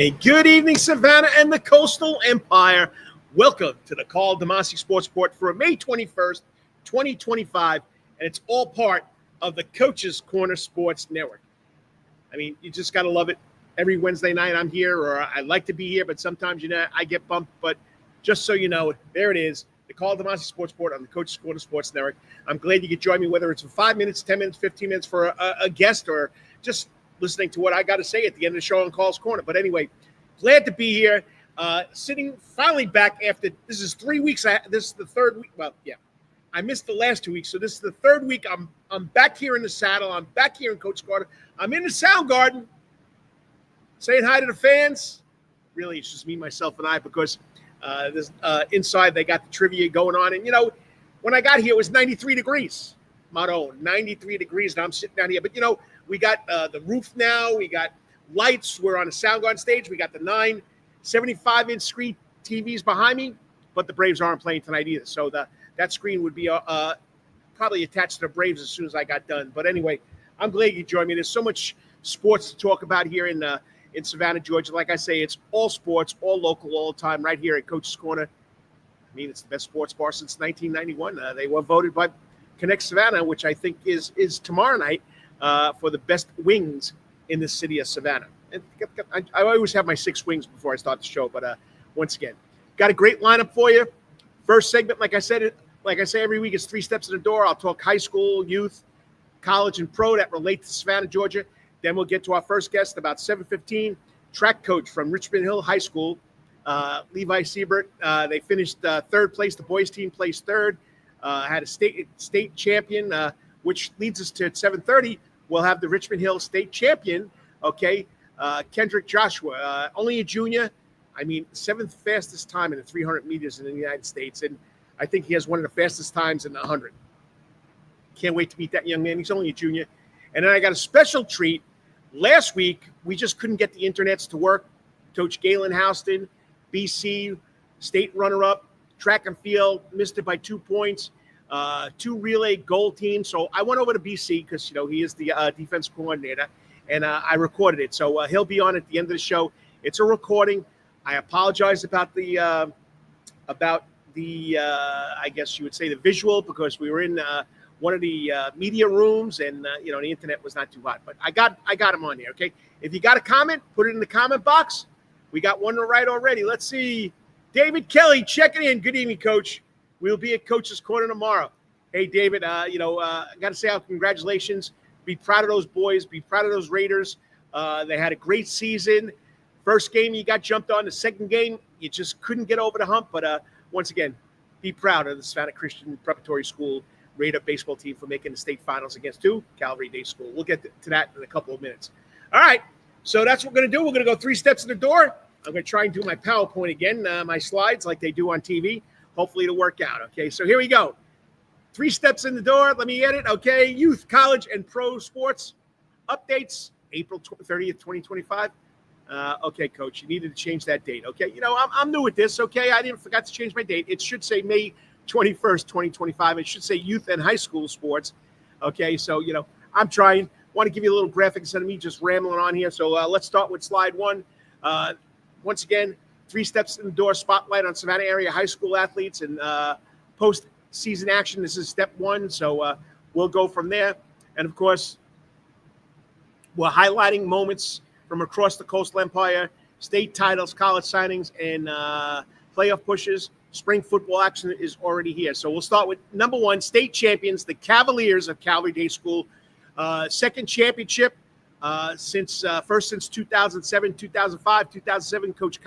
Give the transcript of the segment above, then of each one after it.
A good evening, Savannah and the Coastal Empire. Welcome to the Karl DeMasi Sports Report for May 21st, 2025, and it's all part of the Coach's Corner Sports Network. I mean, you just got to love it. Every Wednesday night I'm here, or I like to be here, but sometimes, I get bumped. But just so you know, there it is, the Karl DeMasi Sports Report on the Coach's Corner Sports Network. I'm glad you could join me, whether it's for 5 minutes, 10 minutes, 15 minutes for a guest, or just listening to what I got to say at the end of the show on Karl's Corner. But anyway, glad to be here. Sitting finally back after, this is 3 weeks. This is the third week. Well, yeah, I missed the last 2 weeks. So this is the third week. I'm back here in the saddle. I'm back here in Coach Carter. I'm in the Sound Garden saying hi to the fans. Really, it's just me, myself, and I, because inside they got the trivia going on. And, when I got here, it was 93 degrees. Motto, 93 degrees, and I'm sitting down here. But, we got the roof now. We got lights. We're on a Sound Garden stage. We got the 9 75-inch screen TVs behind me, but the Braves aren't playing tonight either. So that screen would be probably attached to the Braves as soon as I got done. But anyway, I'm glad you joined me. There's so much sports to talk about here in Savannah, Georgia. Like I say, it's all sports, all local, all the time, right here at Coach's Corner. I mean, it's the best sports bar since 1991. They were voted by Connect Savannah, which I think is tomorrow night, for the best wings in the city of Savannah. And I always have my 6 wings before I start the show, but once again, got a great lineup for you. First segment, like I say every week, is 3 steps in the door. I'll talk high school, youth, college, and pro that relate to Savannah, Georgia. Then we'll get to our first guest about 7:15, track coach from Richmond Hill High School, Levi Sybert. They finished third place. The boys team placed third, had a state champion, which leads us to at 7:30. We'll have the Richmond Hill state champion, Kendrick Joshua, only a junior. I mean, 7th fastest time in the 300 meters in the United States. And I think he has one of the fastest times in the 100. Can't wait to meet that young man. He's only a junior. And then I got a special treat. Last week, we just couldn't get the internets to work. Coach Galen Houston, BC, state runner-up, track and field, missed it by 2 points. 2 relay gold teams. So I went over to BC because, he is the defense coordinator, and I recorded it. So he'll be on at the end of the show. It's a recording. I apologize about the I guess you would say the visual, because we were in one of the media rooms, and the internet was not too hot. But I got him on there. Okay, if you got a comment, put it in the comment box. We got one to write already. Let's see. David Kelly checking in. Good evening, Coach. We'll be at Coach's Corner tomorrow. Hey, David, I got to say congratulations. Be proud of those boys. Be proud of those Raiders. They had a great season. First game, you got jumped on. The second game, you just couldn't get over the hump. But once again, be proud of the Savannah Christian Preparatory School Raider baseball team for making the state finals against Calvary Day School. We'll get to that in a couple of minutes. All right, so that's what we're going to do. We're going to go 3 steps in the door. I'm going to try and do my PowerPoint again, my slides like they do on TV. Hopefully it'll work out. Okay, so here we go. 3 steps in the door. Let me get it. Okay, youth, college, and pro sports updates, April 30th, 2025. Okay, Coach, you needed to change that date. Okay, I'm new at this. Okay, I forgot to change my date. It should say May 21st, 2025. It should say youth and high school sports. Okay, so, I'm trying. Want to give you a little graphic instead of me just rambling on here. So let's start with slide 1. Once again, 3 steps in the door spotlight on Savannah area high school athletes and post-season action. This is step 1, so we'll go from there. And, of course, we're highlighting moments from across the Coastal Empire, state titles, college signings, and playoff pushes. Spring football action is already here. So we'll start with number 1, state champions, the Cavaliers of Calvary Day School. Second championship. Since 2007, 2005, 2007, Coach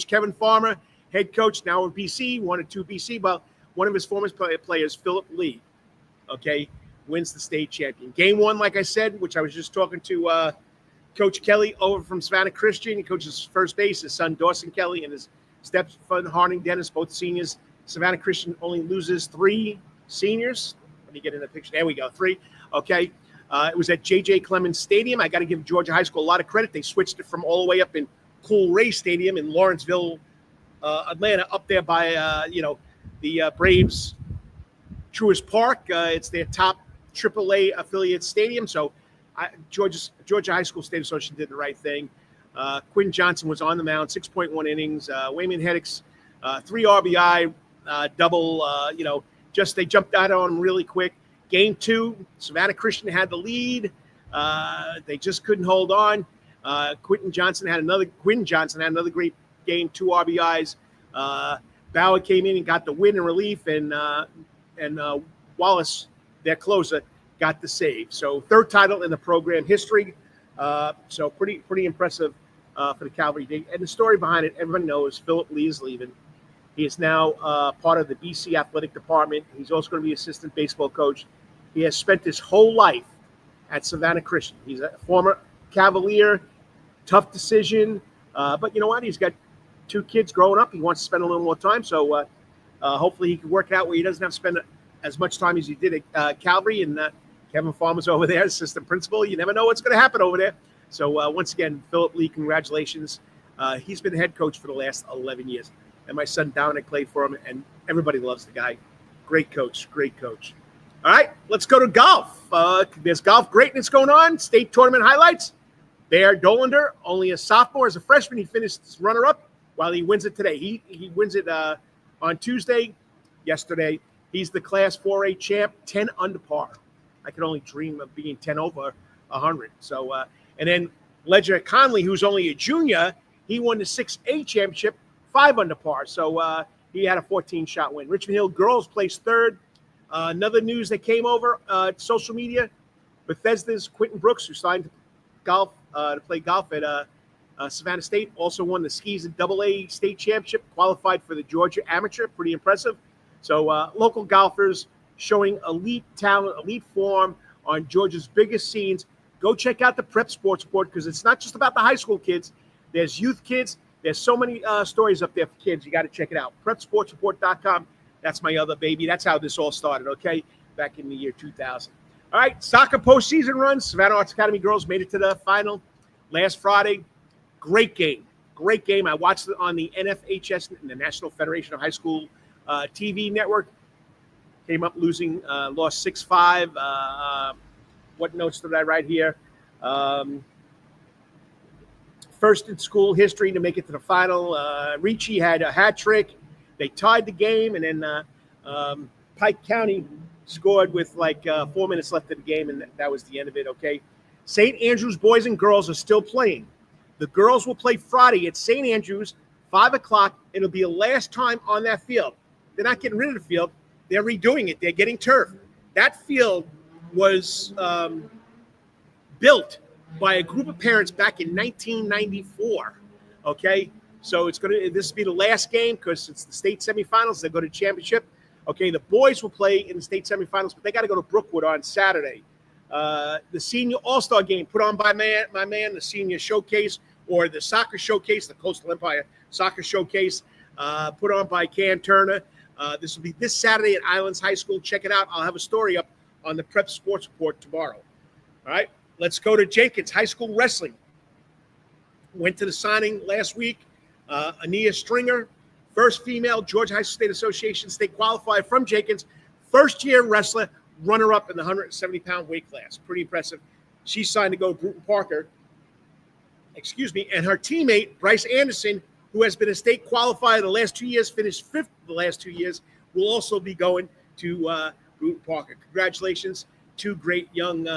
Kevin Farmer, head coach, now in BC, 1 or 2 BC, but one of his former players, Philip Lee, wins the state champion. Game 1, like I said, which I was just talking to Coach Kelly over from Savannah Christian. He coaches first base, his son Dawson Kelly, and his stepson Harding Dennis, both seniors. Savannah Christian only loses 3 seniors. Let me get in the picture. There we go, 3. Okay. It was at J.J. Clemens Stadium. I got to give Georgia High School a lot of credit. They switched it from all the way up in Cool Ray Stadium in Lawrenceville, Atlanta, up there by, the Braves Truist Park. It's their top AAA affiliate stadium. So Georgia High School State Association did the right thing. Quinn Johnson was on the mound, 6.1 innings. Wayman Heddix, 3 RBI, double. They jumped out on him really quick. Game 2, Savannah Christian had the lead. They just couldn't hold on. Quinn Johnson had another great game, 2 RBIs. Bauer came in and got the win in relief, and Wallace, their closer, got the save. So 3rd title in the program history. So pretty impressive for the Cavalry. And the story behind it, everybody knows Philip Lee is leaving. He is now part of the BC athletic department. He's also going to be assistant baseball coach. He has spent his whole life at Savannah Christian. He's a former Cavalier. Tough decision. But you know what? He's got 2 kids growing up. He wants to spend a little more time. So hopefully he can work it out where he doesn't have to spend as much time as he did at Calvary. And Kevin Farmer's over there, assistant principal. You never know what's going to happen over there. So once again, Philip Lee, congratulations. He's been head coach for the last 11 years. And my son Dominic played for him, and everybody loves the guy. Great coach. All right, let's go to golf. There's golf greatness going on. State tournament highlights. Bear Dolander, only a sophomore. As a freshman, he finished runner-up while he wins it today. He wins it on Tuesday, yesterday. He's the Class 4A champ, 10 under par. I could only dream of being 10 over 100. So, and then Ledger Conley, who's only a junior, he won the 6A championship, 5 under par. So he had a 14-shot win. Richmond Hill girls placed 3rd. Another news that came over social media, Bethesda's Quentin Brooks, who signed to play golf at Savannah State, also won the skis at AA state championship, qualified for the Georgia Amateur. Pretty impressive. So local golfers showing elite talent, elite form on Georgia's biggest scenes. Go check out the Prep Sports Report, because it's not just about the high school kids. There's youth kids. There's so many stories up there for kids. You got to check it out. PrepSportsReport.com. That's my other baby. That's how this all started, okay? Back in the year 2000. All right, soccer postseason runs. Savannah Arts Academy girls made it to the final last Friday. Great game. I watched it on the NFHS, the National Federation of High School TV network. Came up losing, lost 6-5. What notes did I write here? First in school history to make it to the final. Ricci had a hat trick. They tied the game, and then Pike County scored with 4 minutes left of the game, and that was the end of it, okay? St. Andrews boys and girls are still playing. The girls will play Friday at St. Andrews, 5 o'clock. It'll be the last time on that field. They're not getting rid of the field. They're redoing it. They're getting turf. That field was built by a group of parents back in 1994, okay? So this will be the last game, because it's the state semifinals. They go to championship. Okay, the boys will play in the state semifinals, but they got to go to Brookwood on Saturday. The senior all-star game put on by my man, the senior showcase, or the soccer showcase, the Coastal Empire soccer showcase, put on by Cam Turner. This will be this Saturday at Islands High School. Check it out. I'll have a story up on the Prep Sports Report tomorrow. All right, let's go to Jenkins High School Wrestling. Went to the signing last week. Ania Stringer, first female Georgia High School State Association state qualifier from Jenkins, first-year wrestler, runner-up in the 170-pound weight class. Pretty impressive. She signed to go to Bruton Parker. And her teammate, Bryce Anderson, who has been a state qualifier the last 2 years, finished 5th the last 2 years, will also be going to Bruton Parker. Congratulations. 2 great young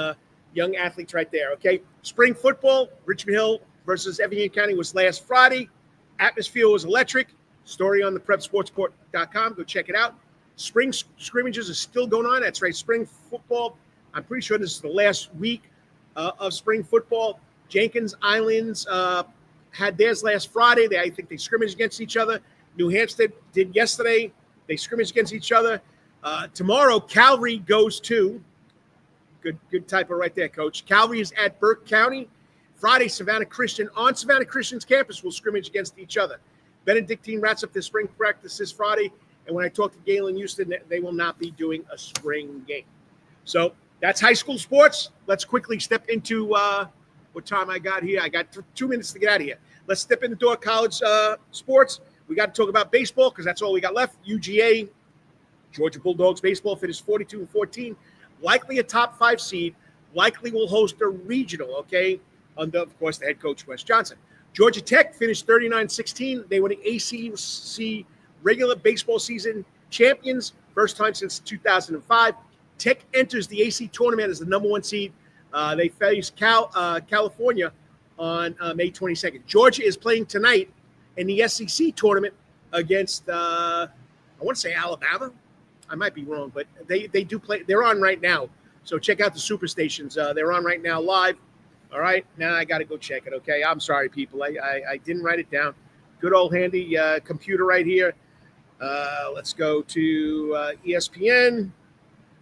athletes right there, okay? Spring football, Richmond Hill versus Effingham County was last Friday. Atmosphere was electric. Story on the PrepSportsReport.com. Go check it out. Spring scrimmages are still going on. That's right, spring football. I'm pretty sure this is the last week of spring football. Jenkins Islands had theirs last Friday. I think they scrimmaged against each other. New Hampstead did yesterday. They scrimmaged against each other. Tomorrow, Calvary goes to – good typo right there, Coach. Calvary is at Burke County. Friday, Savannah Christian on Savannah Christian's campus will scrimmage against each other. Benedictine wraps up their spring practice this Friday, and when I talk to Galen Houston, they will not be doing a spring game. So that's high school sports. Let's quickly step into what time I got here. I got 2 minutes to get out of here. Let's step in the door college sports. We got to talk about baseball because that's all we got left. UGA, Georgia Bulldogs baseball finished 42-14, likely a top 5 seed. likely will host a regional, okay, under, of course, the head coach, Wes Johnson. Georgia Tech finished 39-16. They were the ACC regular baseball season champions, first time since 2005. Tech enters the AC tournament as the number 1 seed. They face California on May 22nd. Georgia is playing tonight in the SEC tournament against, I want to say Alabama. I might be wrong, but they do play. They're on right now. So check out the super stations. They're on right now live. All right. Now I got to go check it. Okay. I'm sorry, people. I didn't write it down. Good old handy computer right here. Let's go to ESPN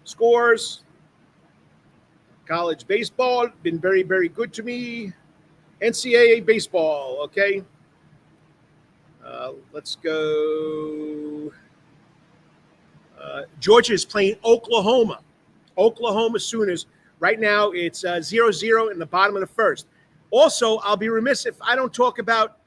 scores. College baseball been very, very good to me. NCAA baseball. Okay. Let's go. Georgia is playing Oklahoma. Oklahoma Sooners. Right now, it's 0-0 in the bottom of the first. Also, I'll be remiss if I don't talk about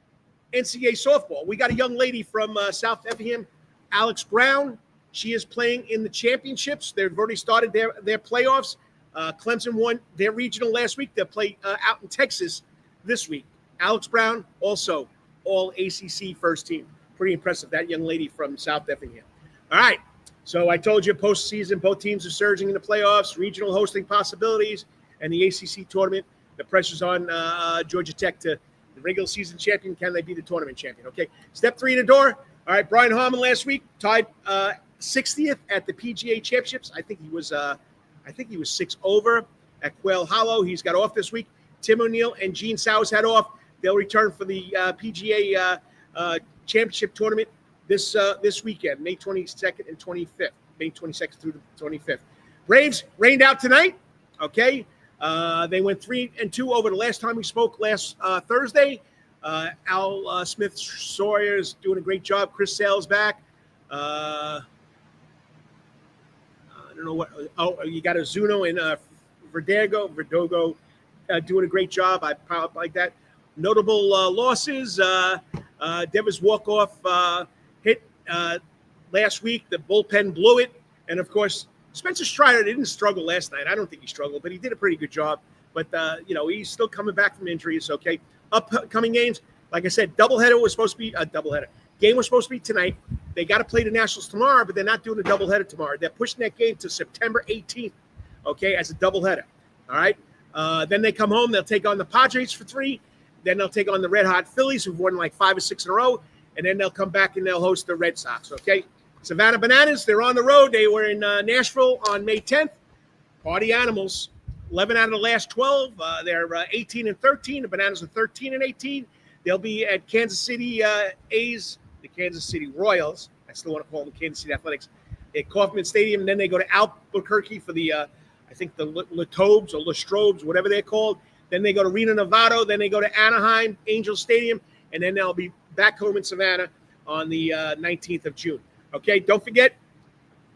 NCAA softball. We got a young lady from South Effingham, Alex Brown. She is playing in the championships. They've already started their playoffs. Clemson won their regional last week. They'll play out in Texas this week. Alex Brown, also all ACC first team. Pretty impressive, that young lady from South Effingham. All right. So I told you postseason, both teams are surging in the playoffs, regional hosting possibilities, and the ACC tournament. The pressure's on Georgia Tech to the regular season champion. Can they be the tournament champion? Okay. Step 3 in the door. All right. Brian Harmon last week tied 60th at the PGA Championships. I think he was 6 over at Quail Hollow. He's got off this week. Tim O'Neill and Gene Sowers had off. They'll return for the PGA Championship tournament this weekend, May 22nd and 25th. May 22nd through the 25th. Braves rained out tonight. Okay. They went 3-2 over the last time we spoke last Thursday. Al Smith Sawyer's doing a great job. Chris Sale's back. I don't know what. Oh, you got Azuno and Verdugo doing a great job. I probably like that. Notable losses. Devers walk-off hit last week. The bullpen blew it. And, of course, Spencer Strider didn't struggle last night. I don't think he struggled, but he did a pretty good job. But, he's still coming back from injuries, okay? Upcoming games, like I said, doubleheader was supposed to be a doubleheader. Game was supposed to be tonight. They got to play the Nationals tomorrow, but they're not doing a doubleheader tomorrow. They're pushing that game to September 18th, okay, as a doubleheader, all right? Then they come home. They'll take on the Padres for 3. Then they'll take on the red-hot Phillies, who've won like 5 or 6 in a row. And then they'll come back and they'll host the Red Sox, okay? Savannah Bananas, they're on the road. They were in Nashville on May 10th. Party animals, 11 out of the last 12. They're 18-13. The Bananas are 13-18. They'll be at Kansas City A's, the Kansas City Royals. I still want to call them Kansas City Athletics, at Kauffman Stadium. And then they go to Albuquerque for the, I think, the Latrobes or Lastrobes, whatever they're called. Then they go to Reno, Nevada. Then they go to Anaheim, Angel Stadium. And then they'll be back home in Savannah on the 19th of June. Okay, don't forget,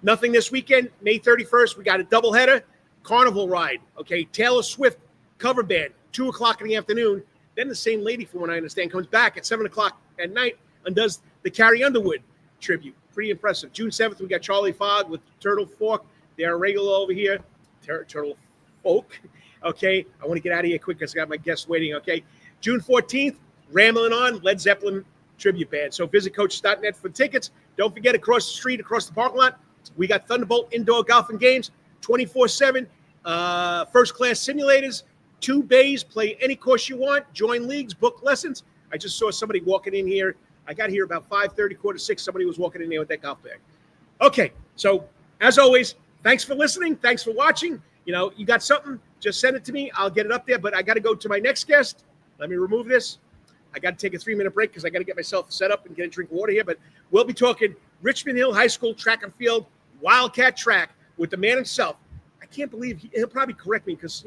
nothing this weekend. May 31st, we got a doubleheader, Carnival Ride. Okay, Taylor Swift cover band, 2 o'clock in the afternoon. Then the same lady, from what I understand, comes back at 7 o'clock at night and does the Carrie Underwood tribute. Pretty impressive. June 7th, we got Charlie Fogg with Turtle Fork. They're regular over here. Turtle Folk. Okay, I want to get out of here quick because I got my guests waiting. Okay, June 14th, Rambling On, Led Zeppelin tribute band. So visit coaches.net for tickets. Don't forget, across the street, across the parking lot, we got Thunderbolt Indoor Golf and Games, 24/7, first-class simulators, 2 bays, play any course you want, join leagues, book lessons. I just saw somebody walking in here. I got here about 5:30, 5:45. Somebody was walking in there with that golf bag. Okay, so as always, thanks for listening. Thanks for watching. You got something, just send it to me. I'll get it up there, but I got to go to my next guest. Let me remove this. I got to take a 3-minute break because I got to get myself set up and get a drink of water here. But we'll be talking Richmond Hill High School track and field, Wildcat track with the man himself. I can't believe he'll probably correct me because,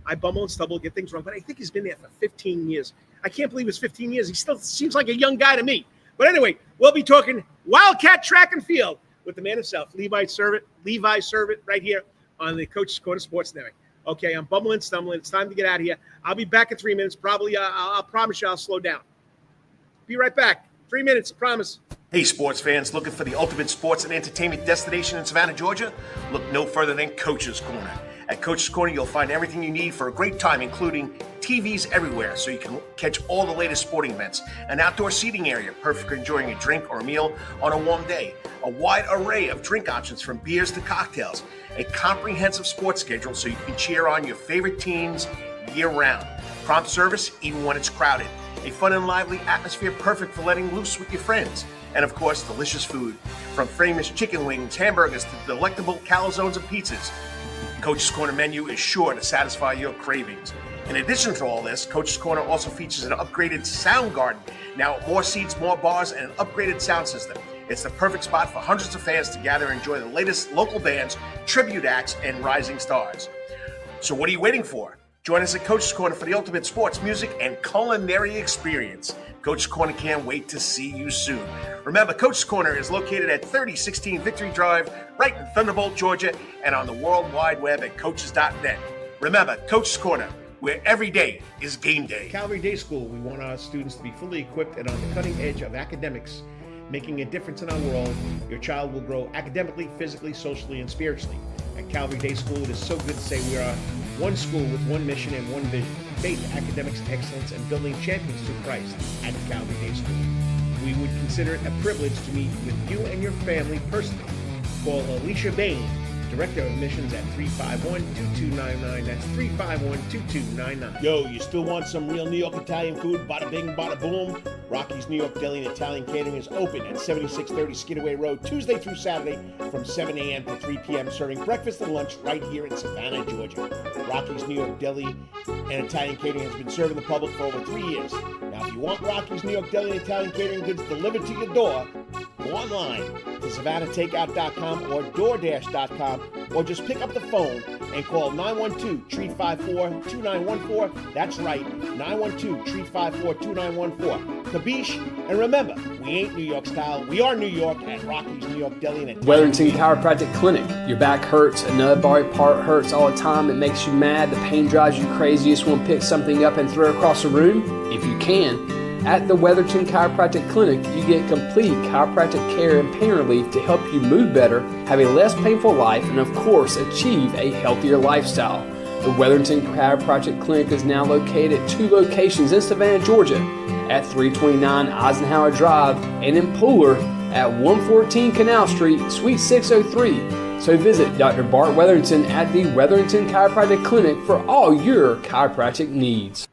I bumble and stumble, get things wrong. But I think he's been there for 15 years. I can't believe it's 15 years. He still seems like a young guy to me. But anyway, we'll be talking Wildcat track and field with the man himself, Levi Sybert, right here on the Coach's Corner Sports Network. Okay, I'm bumbling, stumbling. It's time to get out of here. I'll be back in 3 minutes. Probably, I'll promise you I'll slow down. Be right back. 3 minutes, promise. Hey, sports fans, looking for the ultimate sports and entertainment destination in Savannah, Georgia? Look no further than Coach's Corner. At Coach's Corner, you'll find everything you need for a great time, including TVs everywhere so you can catch all the latest sporting events, an outdoor seating area, perfect for enjoying a drink or a meal on a warm day, a wide array of drink options from beers to cocktails, a comprehensive sports schedule so you can cheer on your favorite teams year-round, prompt service even when it's crowded, a fun and lively atmosphere perfect for letting loose with your friends, and of course, delicious food, from famous chicken wings, hamburgers, to delectable calzones and pizzas. Coach's Corner menu is sure to satisfy your cravings. In addition to all this, Coach's Corner also features an upgraded sound garden, now with more seats, more bars, and an upgraded sound system. It's the perfect spot for hundreds of fans to gather and enjoy the latest local bands, tribute acts, and rising stars. So what are you waiting for? Join us at Coach's Corner for the ultimate sports, music, and culinary experience. Coach's Corner can't wait to see you soon. Remember, Coach's Corner is located at 3016 Victory Drive, right in Thunderbolt, Georgia, and on the World Wide Web at coaches.net. Remember, Coach's Corner, where every day is game day. Calvary Day School, we want our students to be fully equipped and on the cutting edge of academics, making a difference in our world. Your child will grow academically, physically, socially, and spiritually. At Calvary Day School, it is so good to say we are one school with one mission and one vision: faith, academics, excellence, and building champions through Christ at Calvary Day School. We would consider it a privilege to meet with you and your family personally. Call Alicia Bain, Director of Admissions, at 351-2299. That's 351-2299. Yo, you still want some real New York Italian food? Bada bing, bada boom. Rocky's New York Deli and Italian Catering is open at 7630 Skidaway Road, Tuesday through Saturday from 7 a.m. to 3 p.m., serving breakfast and lunch right here in Savannah, Georgia. Rocky's New York Deli and Italian Catering has been serving the public for over 3 years. Now, if you want Rocky's New York Deli and Italian Catering goods delivered to your door, go online to SavannahTakeout.com or DoorDash.com, or just pick up the phone and call 912-354-2914. That's right, 912-354-2914. Kabish, and remember, we ain't New York style, we are New York at Rocky's New York Deli and Wetherington Chiropractic Clinic. Your back hurts, another body part hurts all the time, it makes you mad, the pain drives you crazy, you just want to pick something up and throw it across the room? If you can, at the Wetherington Chiropractic Clinic, you get complete chiropractic care and pain relief to help you move better, have a less painful life, and of course, achieve a healthier lifestyle. The Wetherington Chiropractic Clinic is now located at 2 locations in Savannah, Georgia, at 329 Eisenhower Drive and in Pooler at 114 Canal Street, Suite 603. So visit Dr. Bart Wetherington at the Wetherington Chiropractic Clinic for all your chiropractic needs.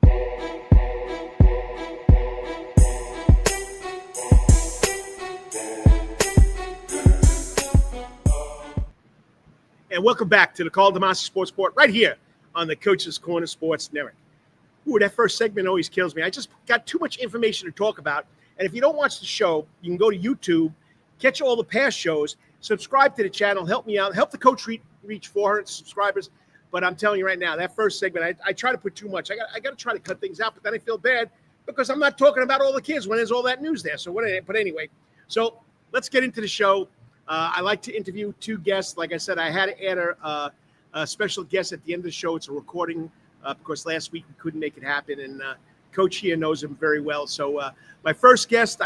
And welcome back to the Karl DeMasi Sports Report right here on the Coach's Corner Sports Network. Ooh, that first segment always kills me. I just got too much information to talk about. And if you don't watch the show, you can go to YouTube, catch all the past shows, subscribe to the channel, help me out, help the coach reach 400 subscribers. But I'm telling you right now, that first segment, I try to put too much. I got to try to cut things out, but then I feel bad because I'm not talking about all the kids when there's all that news there. So but anyway, so let's get into the show. I like to interview 2 guests. Like I said, I had to add a special guest at the end of the show. It's a recording because last week we couldn't make it happen, and Coach here knows him very well. So my first guest,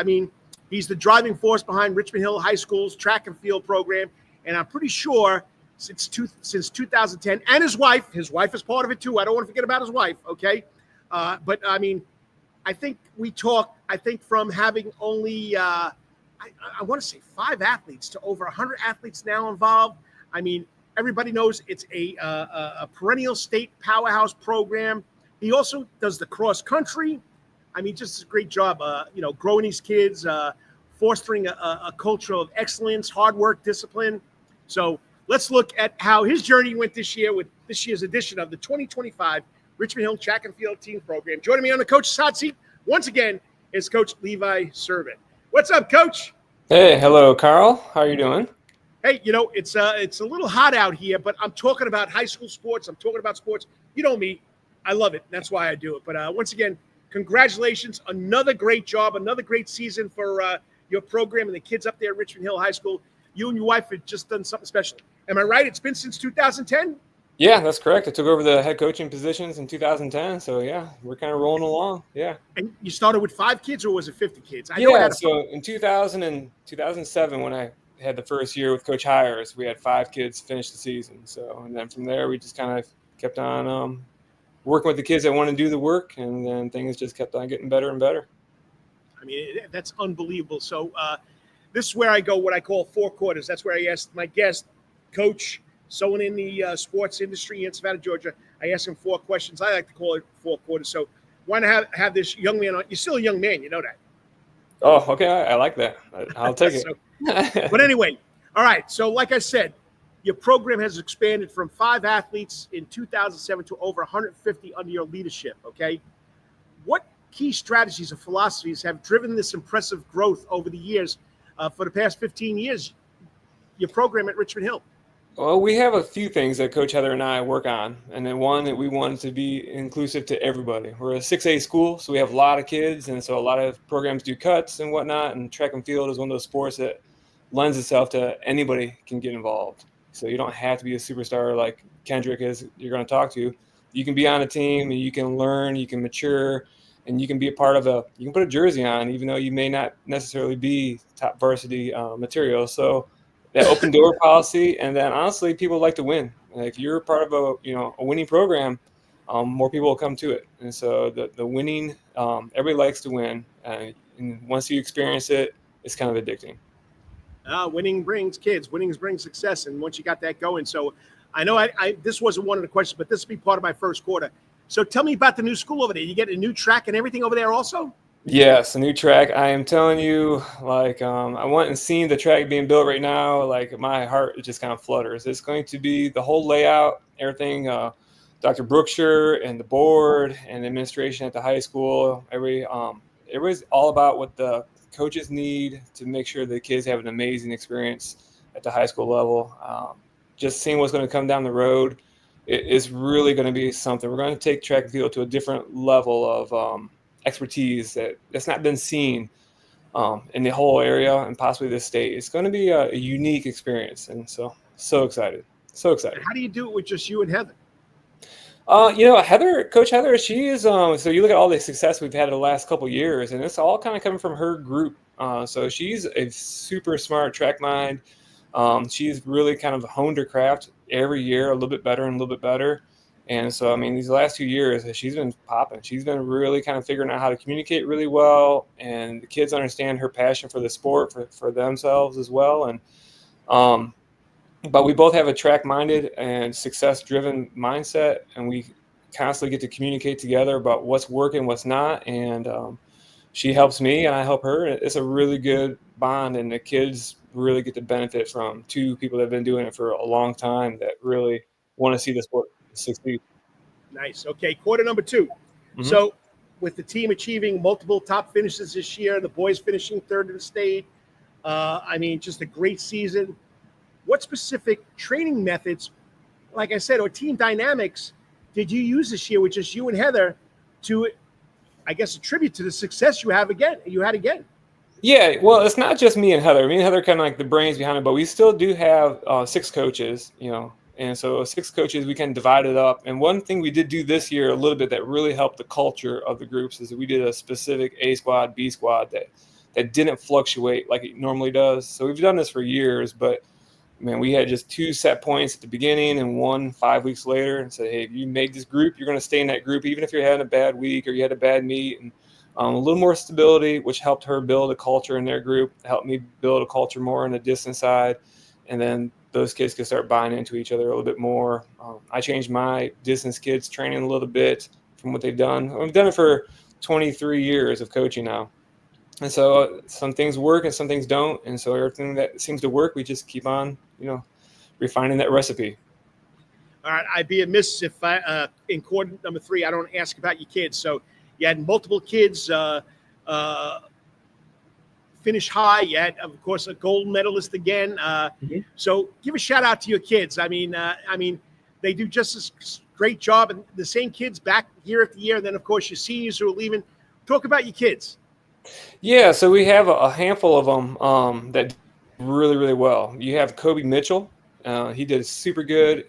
he's the driving force behind Richmond Hill High School's track and field program, and I'm pretty sure since 2010, and his wife is part of it too. I don't want to forget about his wife, okay? But I think we talk, from having only I want to say 5 athletes to over 100 athletes now involved. Everybody knows it's a perennial state powerhouse program. He also does the cross country. Just a great job, growing these kids, fostering a culture of excellence, hard work, discipline. So let's look at how his journey went this year with this year's edition of the 2025 Richmond Hill Track and Field Team Program. Joining me on the coach's hot seat once again is Coach Levi Sybert. What's up, Coach? Hey, hello, Karl. How are you doing? Hey, it's a little hot out here, but I'm talking about high school sports. I'm talking about sports. You know me. I love it. That's why I do it. But once again, congratulations. Another great job, another great season for your program and the kids up there at Richmond Hill High School. You and your wife have just done something special. Am I right? It's been since 2010? Yeah, that's correct. I took over the head coaching positions in 2010. So, yeah, we're kind of rolling along. Yeah. And you started with 5 kids, or was it 50 kids? So in 2000 and 2007, when I had the first year with Coach Hires. We had 5 kids finish the season. So, and then from there, we just kind of kept on working with the kids that want to do the work, and then things just kept on getting better and better. I mean, that's unbelievable. So this is where I go, what I call 4 quarters. That's where I ask my guest, coach, someone in the sports industry in Savannah, Georgia. I ask him 4 questions. I like to call it 4 quarters. So why not have this young man on? You're still a young man, you know that. Oh, okay. I like that. I'll take it. But anyway, all right. So like I said, your program has expanded from 5 athletes in 2007 to over 150 under your leadership, okay? What key strategies or philosophies have driven this impressive growth over the years for the past 15 years, your program at Richmond Hill? Well, we have a few things that Coach Heather and I work on. And then one that we wanted to be inclusive to everybody. We're a 6A school, so we have a lot of kids. And so a lot of programs do cuts and whatnot. And track and field is one of those sports that lends itself to anybody can get involved. So you don't have to be a superstar like Kendrick is you're going to talk to. You can be on a team and you can learn, you can mature, and you can be a part of you can put a jersey on, even though you may not necessarily be top varsity material. So that open door policy, and then honestly, people like to win. If you're part of a winning program, more people will come to it. And so the winning, everybody likes to win, and once you experience it, it's kind of addicting. Winning brings kids. Winning brings success, and once you got that going. So I know this wasn't one of the questions, but this will be part of my first quarter. So tell me about the new school over there. You get a new track and everything over there also? Yes, a new track. I am telling you, like, I went and seen the track being built right now. Like, my heart just kind of flutters. It's going to be the whole layout, everything. Dr. Brookshire and the board and the administration at the high school, everybody's all about what the coaches need to make sure the kids have an amazing experience at the high school level. Just seeing what's going to come down the road, it is really going to be something. We're going to take track and field to a different level of expertise that's not been seen in the whole area and possibly this state. It's going to be a unique experience, and so excited. How do you do it with just you and Heather? Coach Heather, she is so you look at all the success we've had in the last couple of years, and it's all kind of coming from her group. So she's a super smart track mind. She's really kind of honed her craft every year a little bit better and a little bit better. And so, I mean, these last 2 years, she's been popping. She's been really kind of figuring out how to communicate really well, and the kids understand her passion for the sport, for themselves as well. And but we both have a track-minded and success-driven mindset, and we constantly get to communicate together about what's working, what's not. And she helps me, and I help her. It's a really good bond, and the kids really get to benefit from 2 people that have been doing it for a long time that really want to see the sport succeed. Nice. Okay, quarter number 2. Mm-hmm. So with the team achieving multiple top finishes this year, the boys finishing 3rd in the state, I mean, just a great season. What specific training methods, like I said, or team dynamics did you use this year with just you and Heather to, I guess, attribute to the success you had again? Yeah, well, it's not just me and Heather. Me and Heather are kind of like the brains behind it, but we still do have 6 coaches, and so 6 coaches, we can divide it up. And one thing we did do this year a little bit that really helped the culture of the groups is that we did a specific A squad, B squad that didn't fluctuate like it normally does. So we've done this for years, but man, we had just 2 set points at the beginning and 1 5 weeks later, and said, hey, if you made this group, you're going to stay in that group, even if you're having a bad week or you had a bad meet. And a little more stability, which helped her build a culture in their group, helped me build a culture more on the distance side. And then those kids could start buying into each other a little bit more. I changed my distance kids training a little bit from what they've done. We've done it for 23 years of coaching now. And so some things work and some things don't. And so everything that seems to work, we just keep on, refining that recipe. All right. I'd be amiss if in quarter number 3, I don't ask about your kids. So you had multiple kids finish high. You had, of course, a gold medalist again. So give a shout out to your kids. I mean, they do just as great job, and the same kids back year after year. And then, of course, your seniors who are leaving. Talk about your kids. Yeah, so we have a handful of them that did really, really well. You have Kobe Mitchell. He did super good.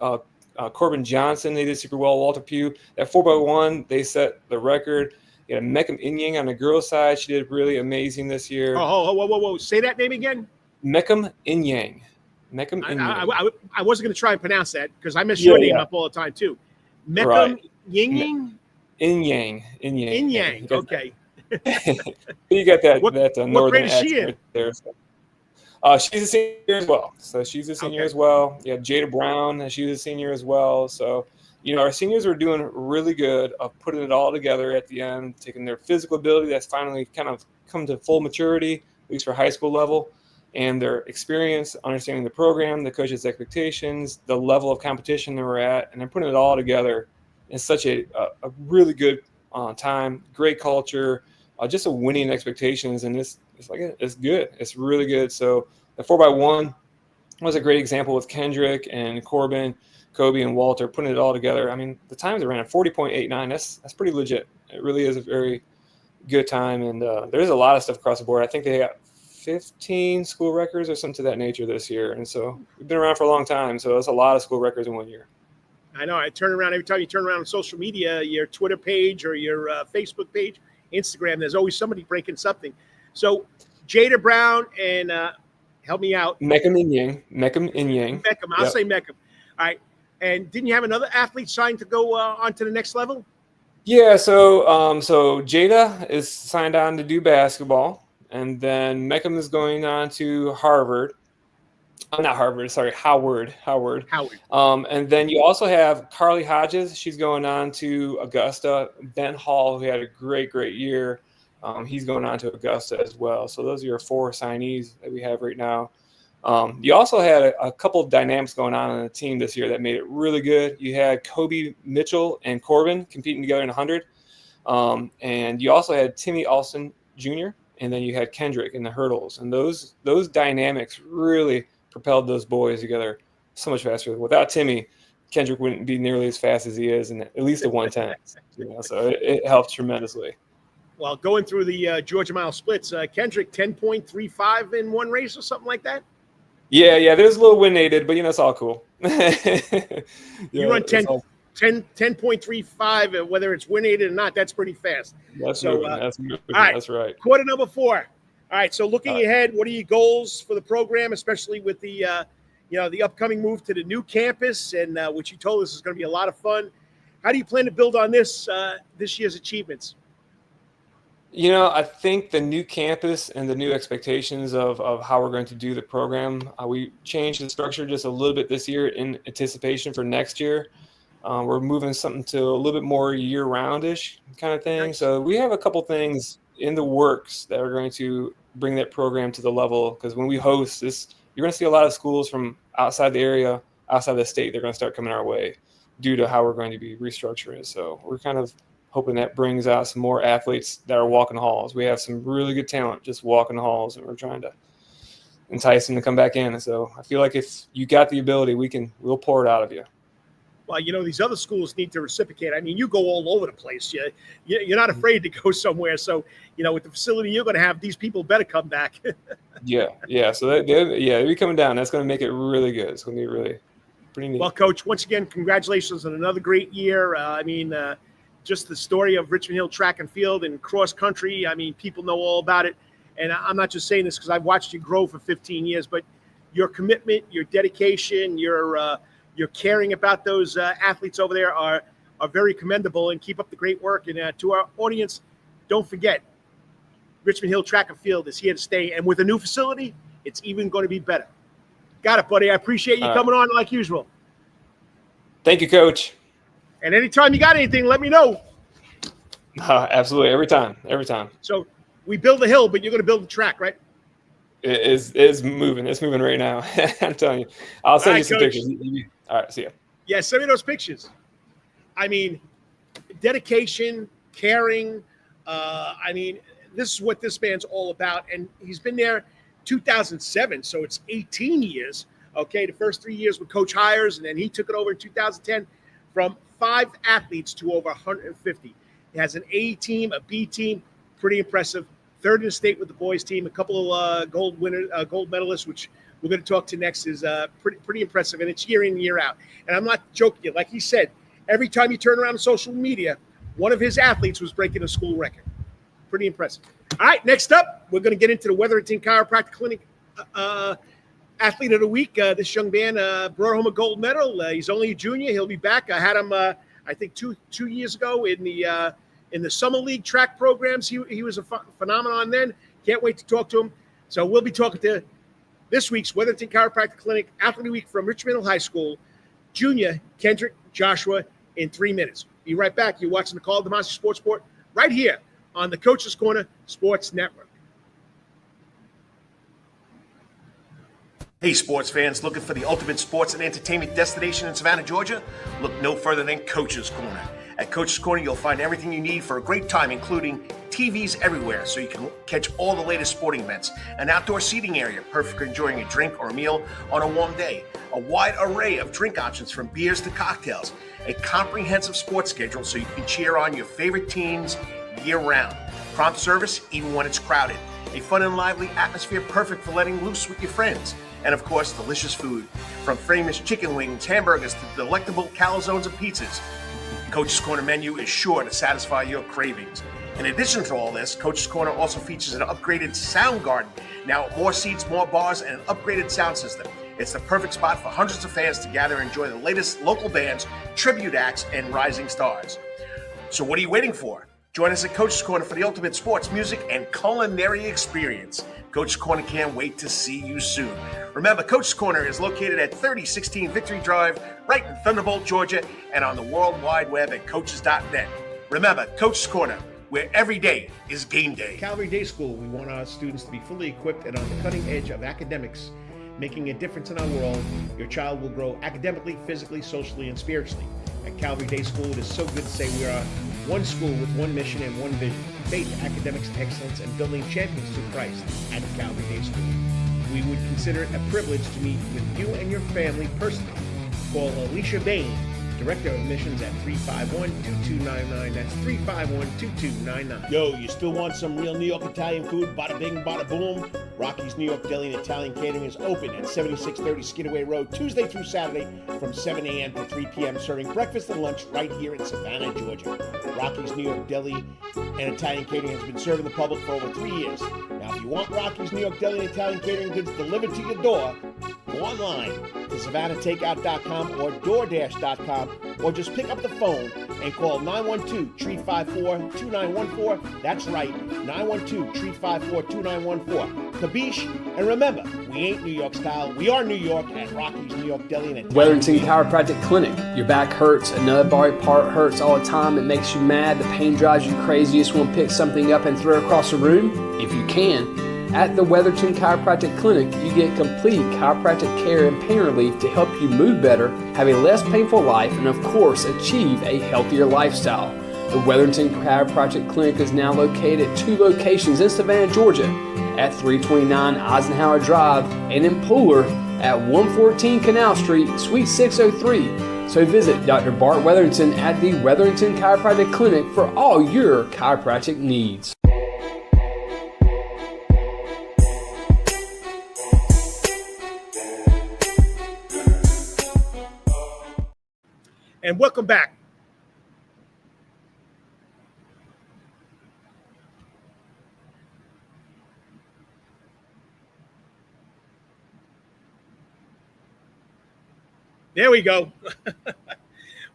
Corbin Johnson, they did super well. Walter Pugh. At 4x1, they set the record. You had Meckham Inyang on the girls' side. She did really amazing this year. Whoa. Say that name again. Meckham Inyang. Meckham Inyang. I wasn't going to try and pronounce that because I mess your name up all the time too. Meckham Inyang? Inyang. Okay. You got that northern grade is accent she in? right there. She's a senior as well. So she's a senior as well. Yeah, Jada Brown, she's a senior as well. So, our seniors are doing really good of putting it all together at the end, taking their physical ability that's finally kind of come to full maturity, at least for high school level, and their experience, understanding the program, the coach's expectations, the level of competition that we're at, and they're putting it all together in such a really good time, great culture, just a winning expectations, and it's good. It's really good. So the 4x1 was a great example with Kendrick and Corbin, Kobe, and Walter putting it all together. I mean, the times they ran at 40.89. That's pretty legit. It really is a very good time, and there's a lot of stuff across the board. I think they got 15 school records or something to that nature this year, and so we've been around for a long time. So that's a lot of school records in 1 year. I know. I turn around every time you turn around on social media, your Twitter page or your Facebook page, Instagram. There's always somebody breaking something. So Jada Brown and help me out. Meckham Inyang. I'll say Meckham. All right. And didn't you have another athlete signed to go on to the next level? Yeah. So Jada is signed on to do basketball, and then Meckham is going on to Harvard. Not Harvard, sorry, Howard. And then you also have Carly Hodges. She's going on to Augusta. Ben Hall, who had a great year, he's going on to Augusta as well. So those are your 4 signees that we have right now. You also had a couple of dynamics going on the team this year that made it really good. You had Kobe Mitchell and Corbin competing together in 100. And you also had Timmy Alston Jr., and then you had Kendrick in the hurdles. And those dynamics really propelled those boys together so much faster. Without Timmy, Kendrick wouldn't be nearly as fast as he is, and at least a 110. So it helps tremendously. Well, going through the Georgia Mile splits, Kendrick 10.35 in one race or something like that. Yeah. There's a little wind aided, but it's all cool. You run 10.35, whether it's wind aided or not. That's pretty fast. That's moving. All right. That's right. Quarter number 4. All right, so looking ahead, what are your goals for the program, especially with the the upcoming move to the new campus, and which you told us is going to be a lot of fun. How do you plan to build on this year's achievements? I think the new campus and the new expectations of how we're going to do the program, we changed the structure just a little bit this year in anticipation for next year. We're moving something to a little bit more year-round-ish kind of thing. Nice. So we have a couple things in the works that are going to bring that program to the level, because when we host this, you're going to see a lot of schools from outside the area, outside the state. They're going to start coming our way due to how we're going to be restructuring. So we're kind of hoping that brings out some more athletes that are walking halls. We have some really good talent just walking the halls, and we're trying to entice them to come back in. And so I feel like if you got the ability, we'll pour it out of you. Well, these other schools need to reciprocate. I mean, you go all over the place. You're not afraid to go somewhere. So, with the facility you're going to have, these people better come back. Yeah. So they'll be coming down. That's going to make it really good. It's going to be really pretty neat. Well, Coach, once again, congratulations on another great year. Just the story of Richmond Hill track and field and cross country. I mean, people know all about it. And I'm not just saying this because I've watched you grow for 15 years, but your commitment, your dedication, your caring about those athletes over there are very commendable, and keep up the great work. And to our audience, don't forget, Richmond Hill Track and Field is here to stay. And with a new facility, it's even going to be better. Got it, buddy. I appreciate you coming on like usual. Thank you, Coach. And anytime you got anything, let me know. Absolutely. Every time. So we build a hill, but you're going to build the track, right? It is moving. It's moving right now. I'm telling you. I'll send you some pictures. All right, see ya. Yeah, send me those pictures. I mean, dedication, caring. This is what this man's all about. And he's been there 2007, so it's 18 years. Okay, the first 3 years with Coach Hires, and then he took it over in 2010 from 5 athletes to over 150. He has an A team, a B team, pretty impressive. 3rd in the state with the boys team, a couple of gold medalists, which we're going to talk to next, is pretty impressive, and it's year in, year out. And I'm not joking. Like he said, every time you turn around on social media, one of his athletes was breaking a school record. Pretty impressive. All right, next up, we're going to get into the Wetherington Chiropractic Clinic Athlete of the week. This young man brought home a gold medal. He's only a junior. He'll be back. I had him, I think, two years ago in the summer league track programs. He was a phenomenon then. Can't wait to talk to him. So we'll be talking to this week's Wetherington Chiropractic Clinic Athlete of the Week from Richmond High School, junior Kendrick Joshua, in 3 minutes. Be right back. You're watching the Karl DeMasi Sports Report right here on the Coach's Corner Sports Network. Hey, sports fans, looking for the ultimate sports and entertainment destination in Savannah, Georgia? Look no further than Coach's Corner. At Coach's Corner, you'll find everything you need for a great time, including TVs everywhere so you can catch all the latest sporting events, an outdoor seating area, perfect for enjoying a drink or a meal on a warm day, a wide array of drink options from beers to cocktails, a comprehensive sports schedule so you can cheer on your favorite teams year-round, prompt service even when it's crowded, a fun and lively atmosphere perfect for letting loose with your friends, and of course, delicious food, from famous chicken wings, hamburgers to delectable calzones and pizzas. Coach's Corner menu is sure to satisfy your cravings. In addition to all this, Coach's Corner also features an upgraded sound garden. Now, more seats, more bars, and an upgraded sound system. It's the perfect spot for hundreds of fans to gather and enjoy the latest local bands, tribute acts, and rising stars. So what are you waiting for? Join us at Coach's Corner for the ultimate sports, music, and culinary experience. Coach's Corner can't wait to see you soon. Remember, Coach's Corner is located at 3016 Victory Drive, right in Thunderbolt, Georgia, and on the World Wide Web at coaches.net. Remember, Coach's Corner, where every day is game day. Calvary Day School, we want our students to be fully equipped and on the cutting edge of academics, making a difference in our world. Your child will grow academically, physically, socially, and spiritually. At Calvary Day School, it is so good to say we are one school with one mission and one vision: faith, academics, excellence, and building champions to Christ at Calvary Day School. We would consider it a privilege to meet with you and your family personally. Call Alicia Bain, Director of Admissions, at 351-2299. That's 351-2299. Yo, you still want some real New York Italian food? Bada bing, bada boom. Rocky's New York Deli and Italian Catering is open at 7630 Skidaway Road, Tuesday through Saturday from 7 a.m. to 3 p.m., serving breakfast and lunch right here in Savannah, Georgia. Rocky's New York Deli and Italian Catering has been serving the public for over 3 years. Now, if you want Rocky's New York Deli and Italian Catering goods delivered to your door, go online to SavannahTakeout.com or DoorDash.com, or just pick up the phone and call 912-354-2914. That's right, 912-354-2914. Kabish, and remember, we ain't New York style. We are New York at Rocky's New York Deli and Italian Wetherington Chiropractic Clinic. Your back hurts, another body part hurts all the time. It makes you mad. The pain drives you crazy. You just want to pick something up and throw it across the room? If you can. At the Wetherington Chiropractic Clinic, you get complete chiropractic care and pain relief to help you move better, have a less painful life, and of course, achieve a healthier lifestyle. The Wetherington Chiropractic Clinic is now located at 2 locations in Savannah, Georgia, at 329 Eisenhower Drive and in Pooler at 114 Canal Street, Suite 603. So visit Dr. Bart Wetherington at the Wetherington Chiropractic Clinic for all your chiropractic needs. And welcome back. There we go.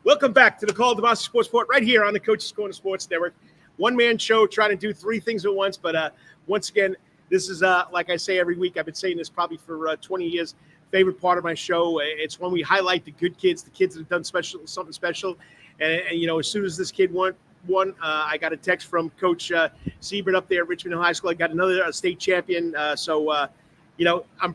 Welcome back to the Karl DeMasi Sports Report right here on the Coach's Corner Sports Network. One-man show trying to do 3 things at once. But once again, this is, like I say every week, I've been saying this probably for 20 years, favorite part of my show. It's when we highlight the good kids, the kids that have done something special. And you know, as soon as this kid won, I got a text from Coach Sybert up there at Richmond High School. I got another state champion. You know, I'm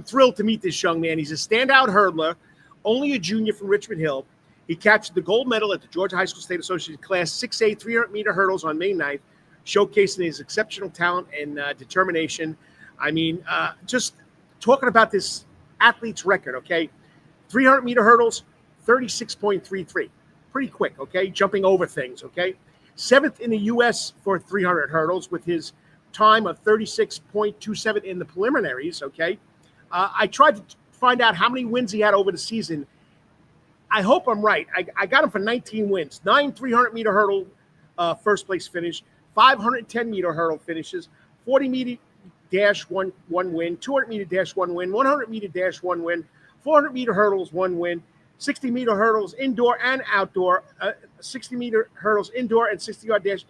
thrilled to meet this young man. He's a standout hurdler, only a junior from Richmond Hill. He captured the gold medal at the Georgia High School State Associated Class 6A 300-meter hurdles on May 9th, showcasing his exceptional talent and determination. I mean, just talking about this athlete's record, okay? 300-meter hurdles, 36.33. Pretty quick, okay? Jumping over things, okay? 7th in the U.S. for 300 hurdles with his time of 36.27 in the preliminaries, okay? I tried to find out how many wins he had over the season. I hope I'm right. I got him for 19 wins, 9 300-meter hurdle first place finish, 510-meter hurdle finishes, 40 dash, one win, 200 meter dash, 1 win, 100 meter dash, 1 win, 400 meter hurdles, 1 win, 60 meter hurdles indoor and outdoor, 60 meter hurdles indoor and 60-yard dash.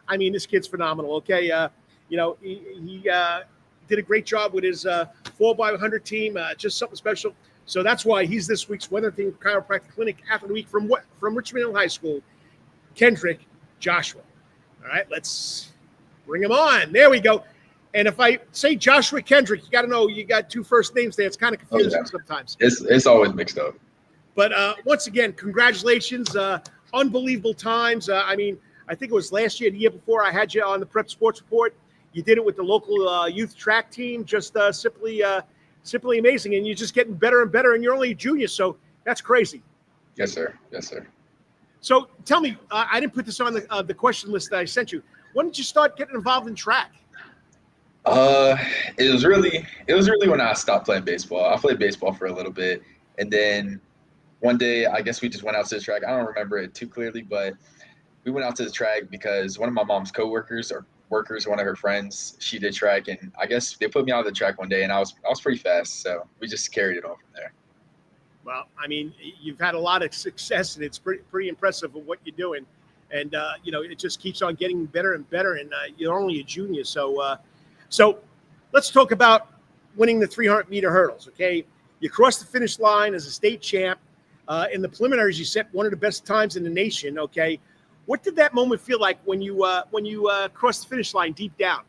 I mean, this kid's phenomenal. Okay, he did a great job with his 4x100 team. Just something special. So that's why he's this week's Wetherington Chiropractic Clinic Athlete of the Week from Richmond High School, Kendrick Joshua. All right, let's bring him on. There we go. And if I say Joshua Kendrick, you got to know you got 2 first names there. It's kind of confusing sometimes. It's always mixed up. But once again, congratulations. Unbelievable times. I mean, I think it was last year, the year before, I had you on the Prep Sports Report. You did it with the local youth track team, just simply amazing. And you're just getting better and better, and you're only a junior, so that's crazy. Yes, sir. Yes, sir. So tell me, I didn't put this on the question list that I sent you. When did you start getting involved in track? It was really when I stopped playing baseball. I played baseball for a little bit, and then one day, I guess we just went out to the track. I don't remember it too clearly, but we went out to the track because one of my mom's coworkers or workers, one of her friends, she did track, and I guess they put me out of the track one day, and I was pretty fast, so we just carried it on from there. Well, I mean, you've had a lot of success, and it's pretty impressive of what you're doing, and it just keeps on getting better and better, and you're only a junior, so let's talk about winning the 300-meter hurdles. Okay, you crossed the finish line as a state champ. In the preliminaries, you set one of the best times in the nation. Okay, what did that moment feel like when you crossed the finish line deep down?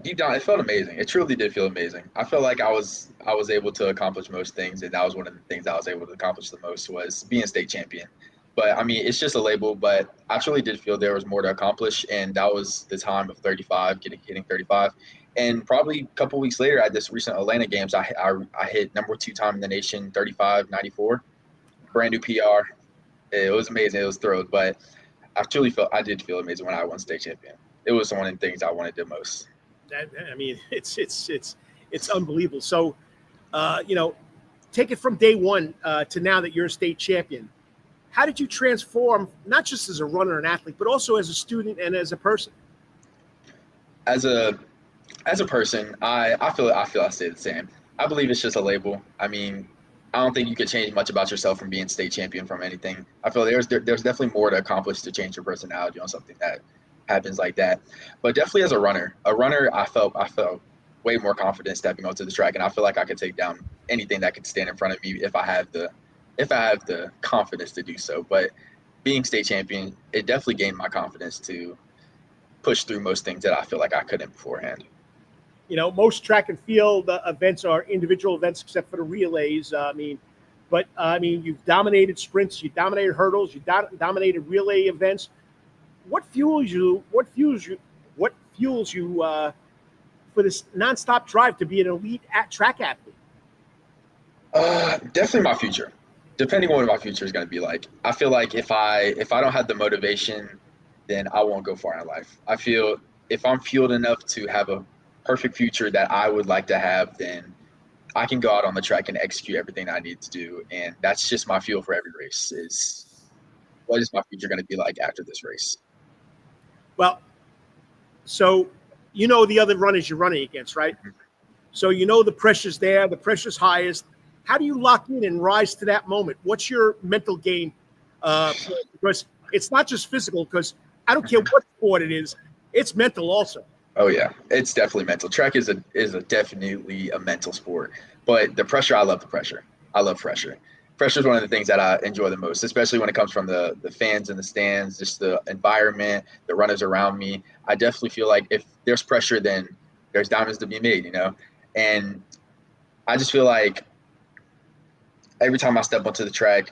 Deep down, it felt amazing. It truly did feel amazing. I felt like I was able to accomplish most things, and that was one of the things I was able to accomplish the most was being state champion. But I mean, it's just a label. But I truly did feel there was more to accomplish, and that was the time of 35, hitting 35. And probably a couple weeks later, at this recent Atlanta Games, I hit number 2 time in the nation, 35.94. Brand new PR. It was amazing. It was thrilled, but I did feel amazing when I won state champion. It was one of the things I wanted the most. I mean, it's unbelievable. So, take it from day one to now that you're a state champion. How did you transform, not just as a runner and athlete, but also as a student and as a person? As a person, I feel I stay the same. I believe it's just a label. I mean, I don't think you could change much about yourself from being state champion from anything. I feel there's definitely more to accomplish to change your personality on something that happens like that. But definitely as a runner, I felt way more confident stepping onto the track, and I feel like I could take down anything that could stand in front of me if I have the confidence to do so. But being state champion, it definitely gained my confidence to push through most things that I feel like I couldn't beforehand. Most track and field events are individual events except for the relays. You've dominated sprints, you dominated hurdles, you dominated relay events. What fuels you for this nonstop drive to be an elite track athlete? Definitely my future. Depending on what my future is going to be like. I feel like if I don't have the motivation, then I won't go far in life. I feel if I'm fueled enough to have a perfect future that I would like to have, then I can go out on the track and execute everything I need to do. And that's just my fuel for every race is what is my future going to be like after this race? Well, so the other runners you're running against, right? Mm-hmm. So the pressure's there, the pressure's highest. How do you lock in and rise to that moment? What's your mental game? Because it's not just physical, because I don't care what sport it is, it's mental also. Oh yeah, it's definitely mental. Track is definitely a mental sport. But the pressure, I love the pressure. I love pressure. Pressure is one of the things that I enjoy the most, especially when it comes from the fans in the stands, just the environment, the runners around me. I definitely feel like if there's pressure, then there's diamonds to be made, And I just feel like every time I step onto the track,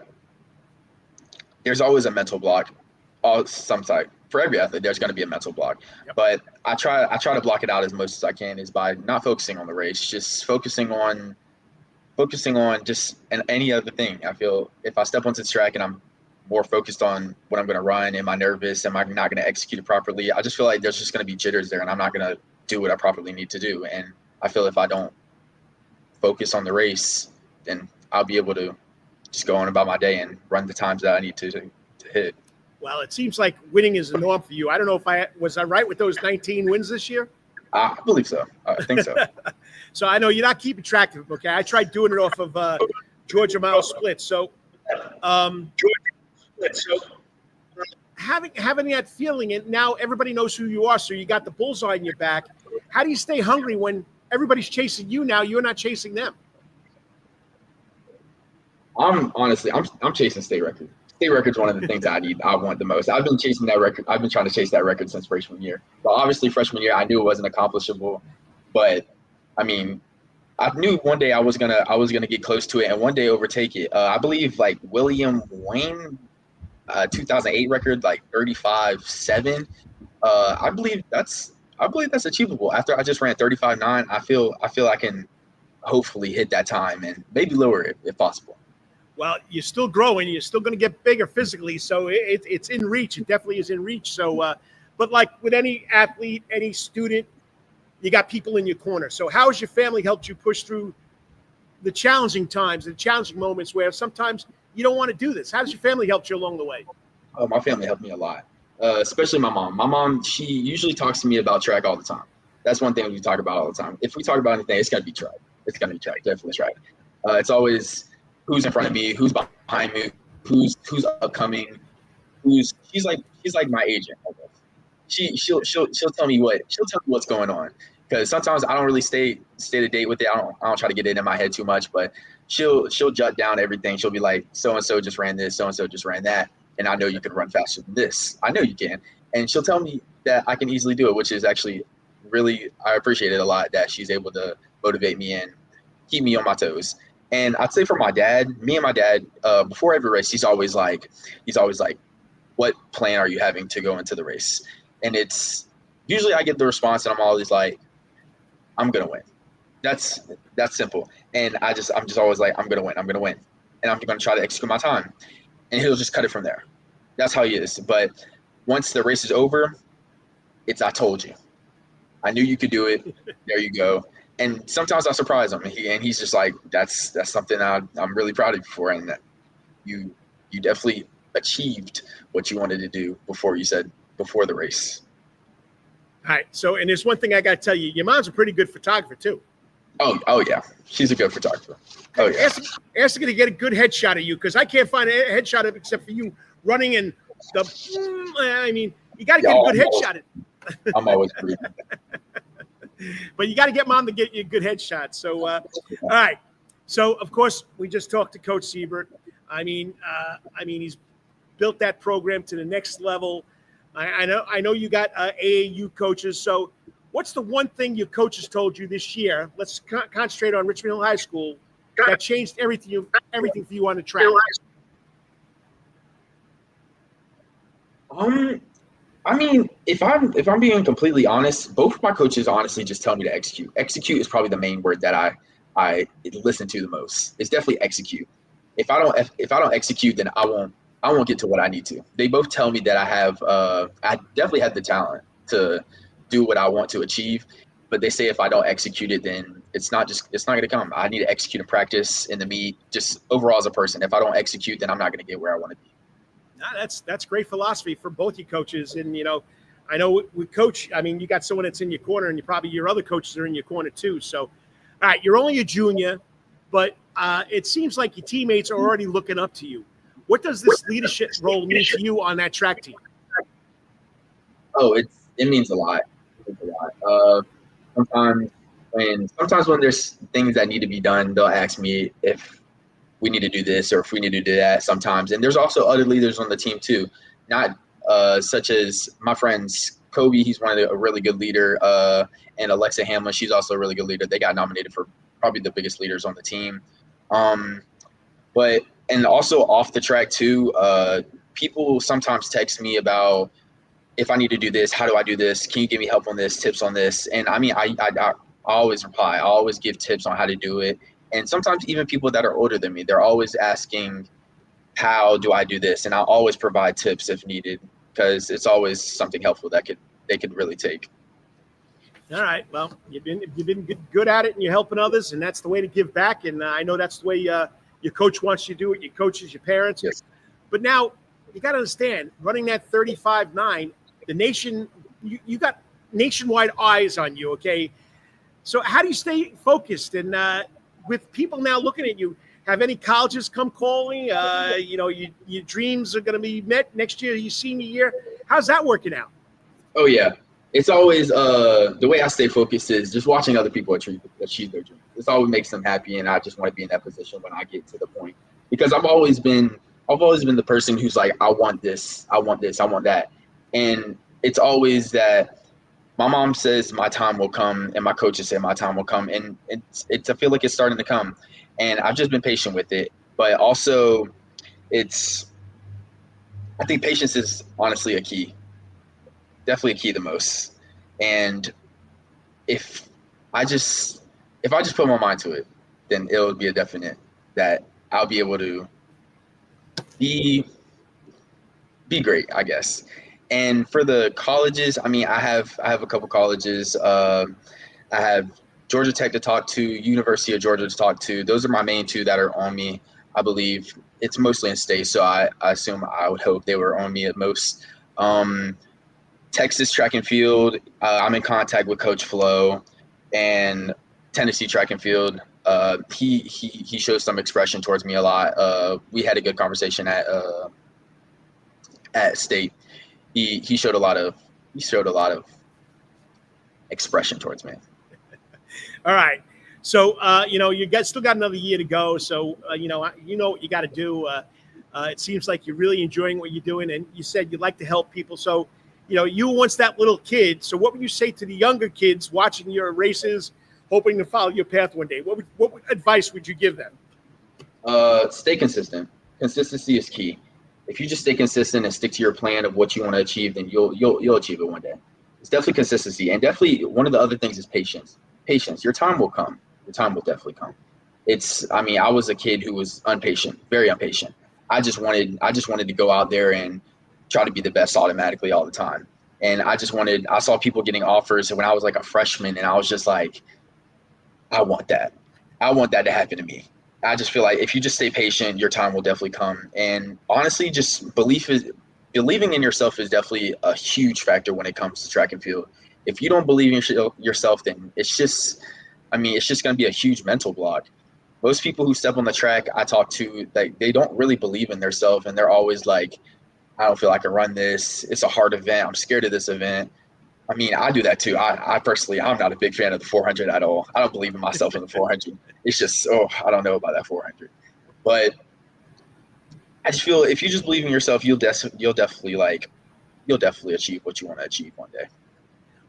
there's always a mental block. For every athlete, there's going to be a mental block. Yep. But I try to block it out as much as I can is by not focusing on the race, just focusing on just any other thing. I feel if I step onto the track and I'm more focused on what I'm going to run, am I nervous? Am I not going to execute it properly? I just feel like there's just going to be jitters there and I'm not going to do what I properly need to do. And I feel if I don't focus on the race, then I'll be able to just go on about my day and run the times that I need to hit. Well, it seems like winning is the norm for you. I don't know if I was right with those 19 wins this year? I believe so. I think so. So I know you're not keeping track of them, okay? I tried doing it off of Georgia Mile Split. So having that feeling, and now everybody knows who you are, so you got the bullseye in your back. How do you stay hungry when everybody's chasing you now? You're not chasing them. I'm chasing state record. State record's one of the things I want the most. I've been chasing that record. I've been trying to chase that record since freshman year. But obviously freshman year, I knew it wasn't accomplishable. But I mean, I knew one day I was gonna get close to it and one day overtake it. I believe like William Wayne, 2008 record, like 35.7. I believe that's achievable. After I just ran 35.9, I feel I can hopefully hit that time and maybe lower it if possible. Well, you're still growing. You're still going to get bigger physically, so it's in reach. It definitely is in reach. So, but like with any athlete, any student, you got people in your corner. So how has your family helped you push through the challenging times, the challenging moments where sometimes you don't want to do this? How does your family help you along the way? Oh, my family helped me a lot, especially my mom. My mom, she usually talks to me about track all the time. That's one thing we talk about all the time. If we talk about anything, it's got to be track. It's got to be track, definitely track. It's always who's in front of me, who's behind me, who's upcoming, she's like my agent. She'll tell me what's going on, because sometimes I don't really stay to date with it. I don't try to get it in my head too much, but she'll jot down everything. She'll be like, so and so just ran this, so and so just ran that, and I know you can run faster than this. I know you can, and she'll tell me that I can easily do it, which is actually really, I appreciate it a lot that she's able to motivate me and keep me on my toes. And I'd say for my dad, before every race, he's always like, what plan are you having to go into the race? And it's usually I get the response and I'm always like, I'm going to win. That's simple. And I'm just always like, I'm going to win. And I'm going to try to execute my time. And he'll just cut it from there. That's how he is. But once the race is over, it's, I told you. I knew you could do it. There you go. And sometimes I surprise him, and he's just like, "That's something I'm really proud of you for, and that you definitely achieved what you wanted to do before the race." All right. So, and there's one thing I got to tell you: your mom's a pretty good photographer too. Oh yeah, she's a good photographer. Oh yeah. Ask her to get a good headshot of you, because I can't find a headshot of except for you running and the. I mean, you got to get a good headshot. I'm always breathing. But you got to get mom to get you a good headshot. So, all right. So, of course, we just talked to Coach Sybert. I mean, he's built that program to the next level. I know you got AAU coaches. So, what's the one thing your coaches told you this year? Let's concentrate on Richmond Hill High School that changed everything for you on the track. I mean, if I'm being completely honest, both of my coaches honestly just tell me to execute. Execute is probably the main word that I listen to the most. It's definitely execute. If I don't execute, then I won't get to what I need to. They both tell me that I definitely have the talent to do what I want to achieve, but they say if I don't execute it, then it's not going to come. I need to execute and practice in the meet, just overall as a person. If I don't execute, then I'm not going to get where I want to be. No, that's great philosophy for both you coaches. And, I know with Coach, I mean, you got someone that's in your corner, and probably your other coaches are in your corner too. So, all right, you're only a junior, but it seems like your teammates are already looking up to you. What does this leadership role mean to you on that track team? Oh, it means a lot. It means a lot. Sometimes when there's things that need to be done, they'll ask me if we need to do this or if we need to do that sometimes. And there's also other leaders on the team too, not such as my friends Kobe. He's a really good leader, and Alexa Hamlin. She's also a really good leader. They got nominated for probably the biggest leaders on the team. And also off the track too, people sometimes text me about if I need to do this, how do I do this? Can you give me help on this, tips on this? And I mean, I always reply. I always give tips on how to do it. And sometimes even people that are older than me, they're always asking, how do I do this? And I'll always provide tips if needed, because it's always something helpful that they could really take. All right. Well, you've been good at it, and you're helping others, and that's the way to give back. And I know that's the way your coach wants you to do it, your coaches, your parents. Yes. But now you got to understand, running that 35.9, the nation, you got nationwide eyes on you. Okay, so how do you stay focused? And with people now looking at you, have any colleges come calling? Your dreams are going to be met next year, your senior year. How's that working out? Oh yeah, it's always the way I stay focused is just watching other people achieve their dreams. This always makes them happy, and I just want to be in that position when I get to the point, because I've always been the person who's like, I want this, I want this, I want that, and it's always that my mom says my time will come, and my coaches say my time will come, and I feel like it's starting to come, and I've just been patient with it. But also, I think patience is honestly a key. Definitely a key the most. And if I just put my mind to it, then it'll be a definite that I'll be able to be great, I guess. And for the colleges, I mean, I have a couple colleges. I have Georgia Tech to talk to, University of Georgia to talk to. Those are my main two that are on me. I believe it's mostly in state, so I assume I would hope they were on me at most. Texas track and field, I'm in contact with Coach Flo, and Tennessee track and field. He shows some expression towards me a lot. We had a good conversation at state. He showed a lot of expression towards me. All right. So, still got another year to go. So, you know what you got to do. It seems like you're really enjoying what you're doing. And you said you'd like to help people. So, you were once that little kid. So what would you say to the younger kids watching your races, hoping to follow your path one day? What advice would you give them? Stay consistent. Consistency is key. If you just stay consistent and stick to your plan of what you want to achieve, then you'll achieve it one day. It's definitely consistency. And definitely one of the other things is patience. Patience. Your time will come. Your time will definitely come. I was a kid who was impatient, very impatient. I just wanted to go out there and try to be the best automatically all the time. And I saw people getting offers when I was like a freshman, and I was just like, I want that. I want that to happen to me. I just feel like if you just stay patient, your time will definitely come. And honestly, just believing in yourself is definitely a huge factor when it comes to track and field. If you don't believe in yourself, then it's just going to be a huge mental block. Most people who step on the track I talk to, they don't really believe in themselves, and they're always like, I don't feel like I can run this. It's a hard event. I'm scared of this event. I mean, I do that too. I personally, I'm not a big fan of the 400 at all. I don't believe in myself in the 400. It's just, I don't know about that 400. But I just feel if you just believe in yourself, you'll definitely achieve what you want to achieve one day.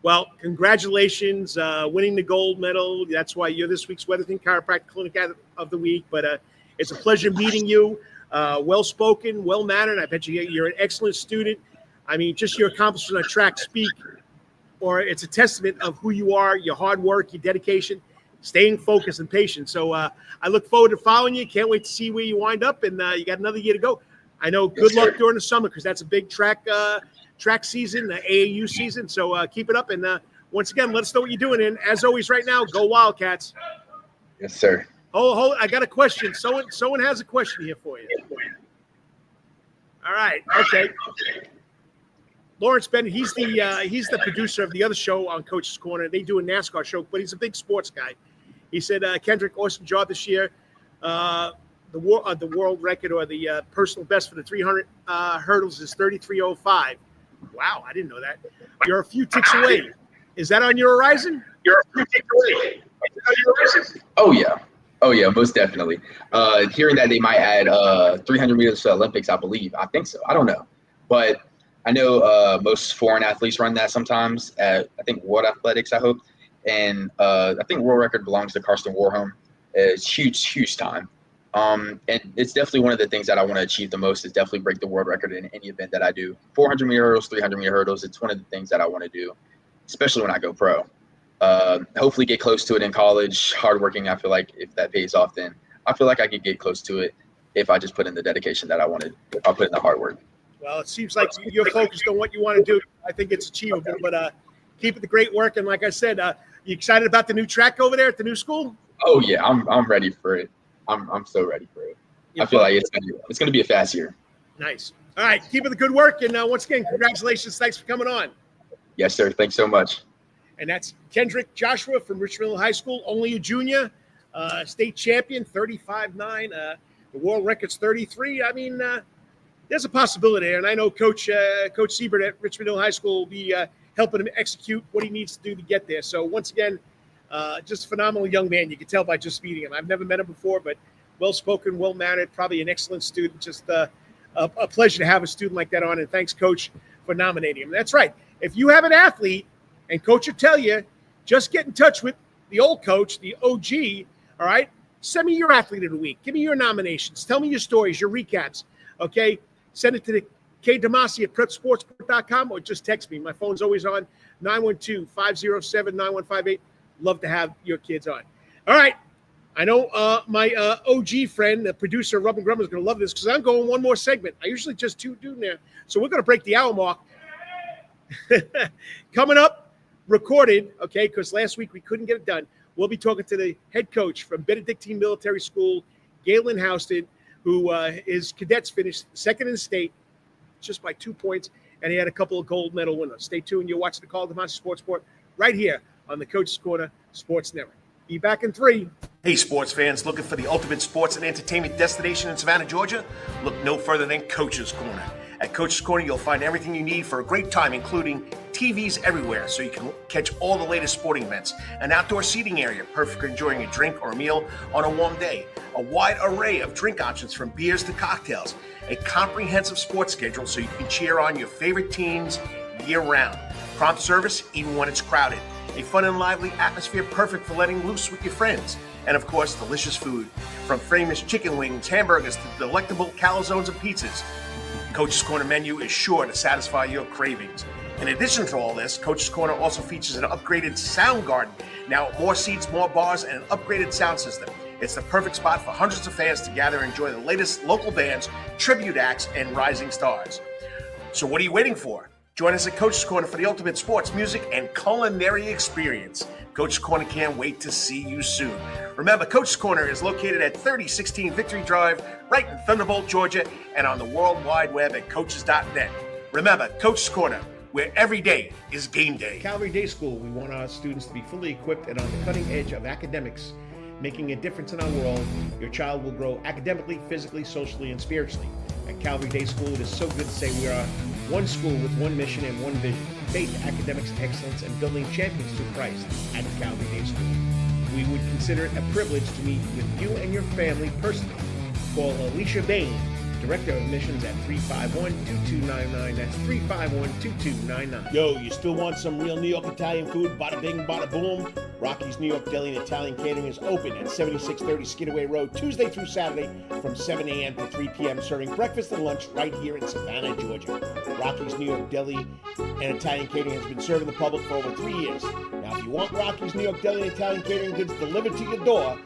Well, congratulations, winning the gold medal. That's why you're this week's Wetherington Chiropractic Clinic of the Week. But it's a pleasure meeting you. Well-spoken, well-mannered. I bet you're an excellent student. I mean, just your accomplishments on track speak, or it's a testament of who you are, your hard work, your dedication, staying focused and patient. So I look forward to following you. Can't wait to see where you wind up, and you got another year to go. I know good luck during the summer because that's a big track season, the AAU season. So keep it up, and once again, let us know what you're doing. And as always, right now, go Wildcats. Yes, sir. Oh, I got a question. Someone has a question here for you. All right. Okay. Lawrence Bennett, he's the producer of the other show on Coach's Corner. They do a NASCAR show, but he's a big sports guy. He said, Kendrick, awesome job this year. The world record or the personal best for the 300 hurdles is 33:05. Wow, I didn't know that. You're a few ticks away. Is that on your horizon? Oh yeah, most definitely. Hearing that they might add 300 meters to the Olympics, I believe. I think so. I don't know, but I know most foreign athletes run that sometimes at, I think, World Athletics, I hope. And I think world record belongs to Karsten Warholm. It's huge time. And it's definitely one of the things that I want to achieve the most is definitely break the world record in any event that I do. 400-meter hurdles, 300-meter hurdles, it's one of the things that I want to do, especially when I go pro. Hopefully get close to it in college. Hardworking, I feel like if that pays off, then I feel like I could get close to it if I just put in the dedication that I wanted, if I put in the hard work. Well, it seems like you're focused on what you want to do. I think it's achievable, but keep it the great work. And like I said, you excited about the new track over there at the new school? Oh yeah, I'm ready for it. I'm so ready for it. I feel like it's gonna be a fast year. Nice. All right, keep it the good work, and once again, congratulations. Thanks for coming on. Yes, sir. Thanks so much. And that's Kendrick Joshua from Richmond High School, only a junior, state champion, 35.9. The world record's 33. I mean, there's a possibility there. And I know Coach Sybert at Richmond Hill High School will be helping him execute what he needs to do to get there. So once again, just a phenomenal young man. You can tell by just meeting him. I've never met him before, but well-spoken, well-mannered, probably an excellent student. Just a pleasure to have a student like that on. And thanks, Coach, for nominating him. That's right. If you have an athlete, and Coach will tell you, just get in touch with the old coach, the OG, all right? Send me your athlete of the week. Give me your nominations. Tell me your stories, your recaps, okay? Send it to the Karl DeMasi at prepsportsport.com or just text me. My phone's always on, 912-507-9158. Love to have your kids on. All right. I know my OG friend, the producer, Robin Grumman, is going to love this because I'm going one more segment. I usually just do there. So we're going to break the hour mark. Coming up, recorded, okay, because last week we couldn't get it done. We'll be talking to the head coach from Benedictine Military School, Galen Houston, who his cadets finished second in the state just by 2 points, and he had a couple of gold medal winners. Stay tuned. You're watching the Karl DeMasi Sports Report right here on the Coach's Corner Sports Network. Be back in 3. Hey, sports fans, looking for the ultimate sports and entertainment destination in Savannah, Georgia? Look no further than Coach's Corner. At Coach's Corner, you'll find everything you need for a great time, including TVs everywhere so you can catch all the latest sporting events, an outdoor seating area, perfect for enjoying a drink or a meal on a warm day, a wide array of drink options from beers to cocktails, a comprehensive sports schedule so you can cheer on your favorite teams year-round, prompt service even when it's crowded, a fun and lively atmosphere perfect for letting loose with your friends, and of course, delicious food, from famous chicken wings, hamburgers to delectable calzones and pizzas. Coach's Corner menu is sure to satisfy your cravings. In addition to all this, Coach's Corner also features an upgraded sound garden. Now, more seats, more bars, and an upgraded sound system. It's the perfect spot for hundreds of fans to gather and enjoy the latest local bands, tribute acts, and rising stars. So what are you waiting for? Join us at Coach's Corner for the ultimate sports, music, and culinary experience. Coach's Corner can't wait to see you soon. Remember, Coach's Corner is located at 3016 Victory Drive, right in Thunderbolt, Georgia, and on the World Wide Web at coaches.net. Remember, Coach's Corner, where every day is game day. Calvary Day School, we want our students to be fully equipped and on the cutting edge of academics, making a difference in our world. Your child will grow academically, physically, socially, and spiritually. At Calvary Day School, it is so good to say we are one school with one mission and one vision: faith, academics, excellence, and building champions to Christ at Calvary Day School. We would consider it a privilege to meet with you and your family personally. Call Alicia Bain, Director of Admissions, at 351-2299. That's 351-2299. Yo, you still want some real New York Italian food? Bada bing, bada boom. Rocky's New York Deli and Italian Catering is open at 7630 Skidaway Road, Tuesday through Saturday from 7 a.m. to 3 p.m., serving breakfast and lunch right here in Savannah, Georgia. Rocky's New York Deli and Italian Catering has been serving the public for over 3 years. Now, if you want Rocky's New York Deli and Italian Catering goods delivered to your door,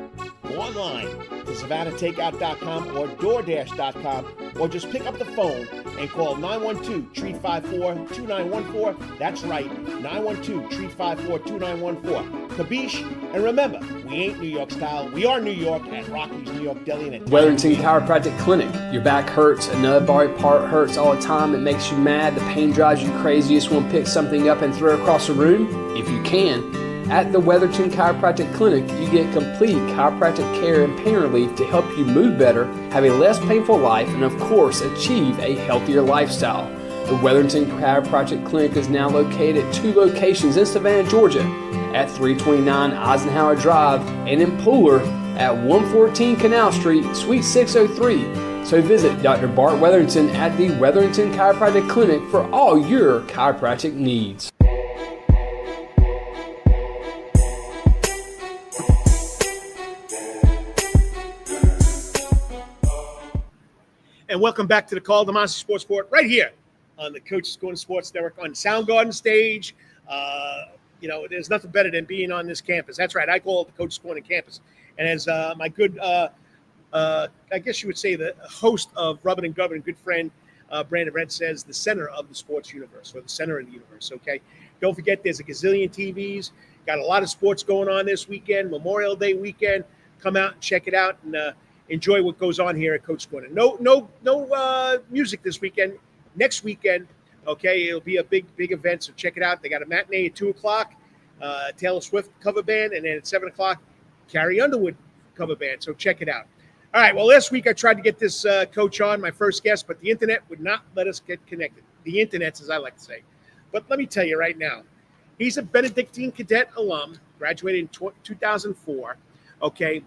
go online to SavannahTakeout.com or DoorDash.com, or just pick up the phone and call 912-354-2914. That's right, 912-354-2914. Kabish, and remember, we ain't New York style. We are New York at Rocky's New York Deli and Wetherington Chiropractic Clinic. Your back hurts, another body part hurts all the time. It makes you mad. The pain drives you crazy. You just want to pick something up and throw it across the room? If you can. At the Wetherington Chiropractic Clinic, you get complete chiropractic care and pain relief to help you move better, have a less painful life, and of course, achieve a healthier lifestyle. The Wetherington Chiropractic Clinic is now located at 2 locations in Savannah, Georgia, at 329 Eisenhower Drive and in Pooler at 114 Canal Street, Suite 603. So visit Dr. Bart Wetherington at the Wetherington Chiropractic Clinic for all your chiropractic needs. And welcome back to the Karl DeMasi Sports Report right here on the Coach's Corner Sports Network on Soundgarden stage. There's nothing better than being on this campus. That's right. I call it the Coach's Corner campus. And as my good, I guess you would say the host of Rubbin' and Gubbin', good friend, Brandon Red says, the center of the sports universe, or the center of the universe, okay? Don't forget, there's a gazillion TVs. Got a lot of sports going on this weekend, Memorial Day weekend. Come out and check it out and enjoy what goes on here at Coach's Corner. No music this weekend. Next weekend, okay, it'll be a big event, so check it out. They got a matinee at 2 o'clock. Taylor Swift cover band, and then at 7 o'clock, Carrie Underwood cover band. So check it out. All right, well, last week I tried to get this coach on, my first guest, but the internet would not let us get connected. The internet's, as I like to say. But let me tell you right now, he's a Benedictine cadet alum, graduated in 2004, okay?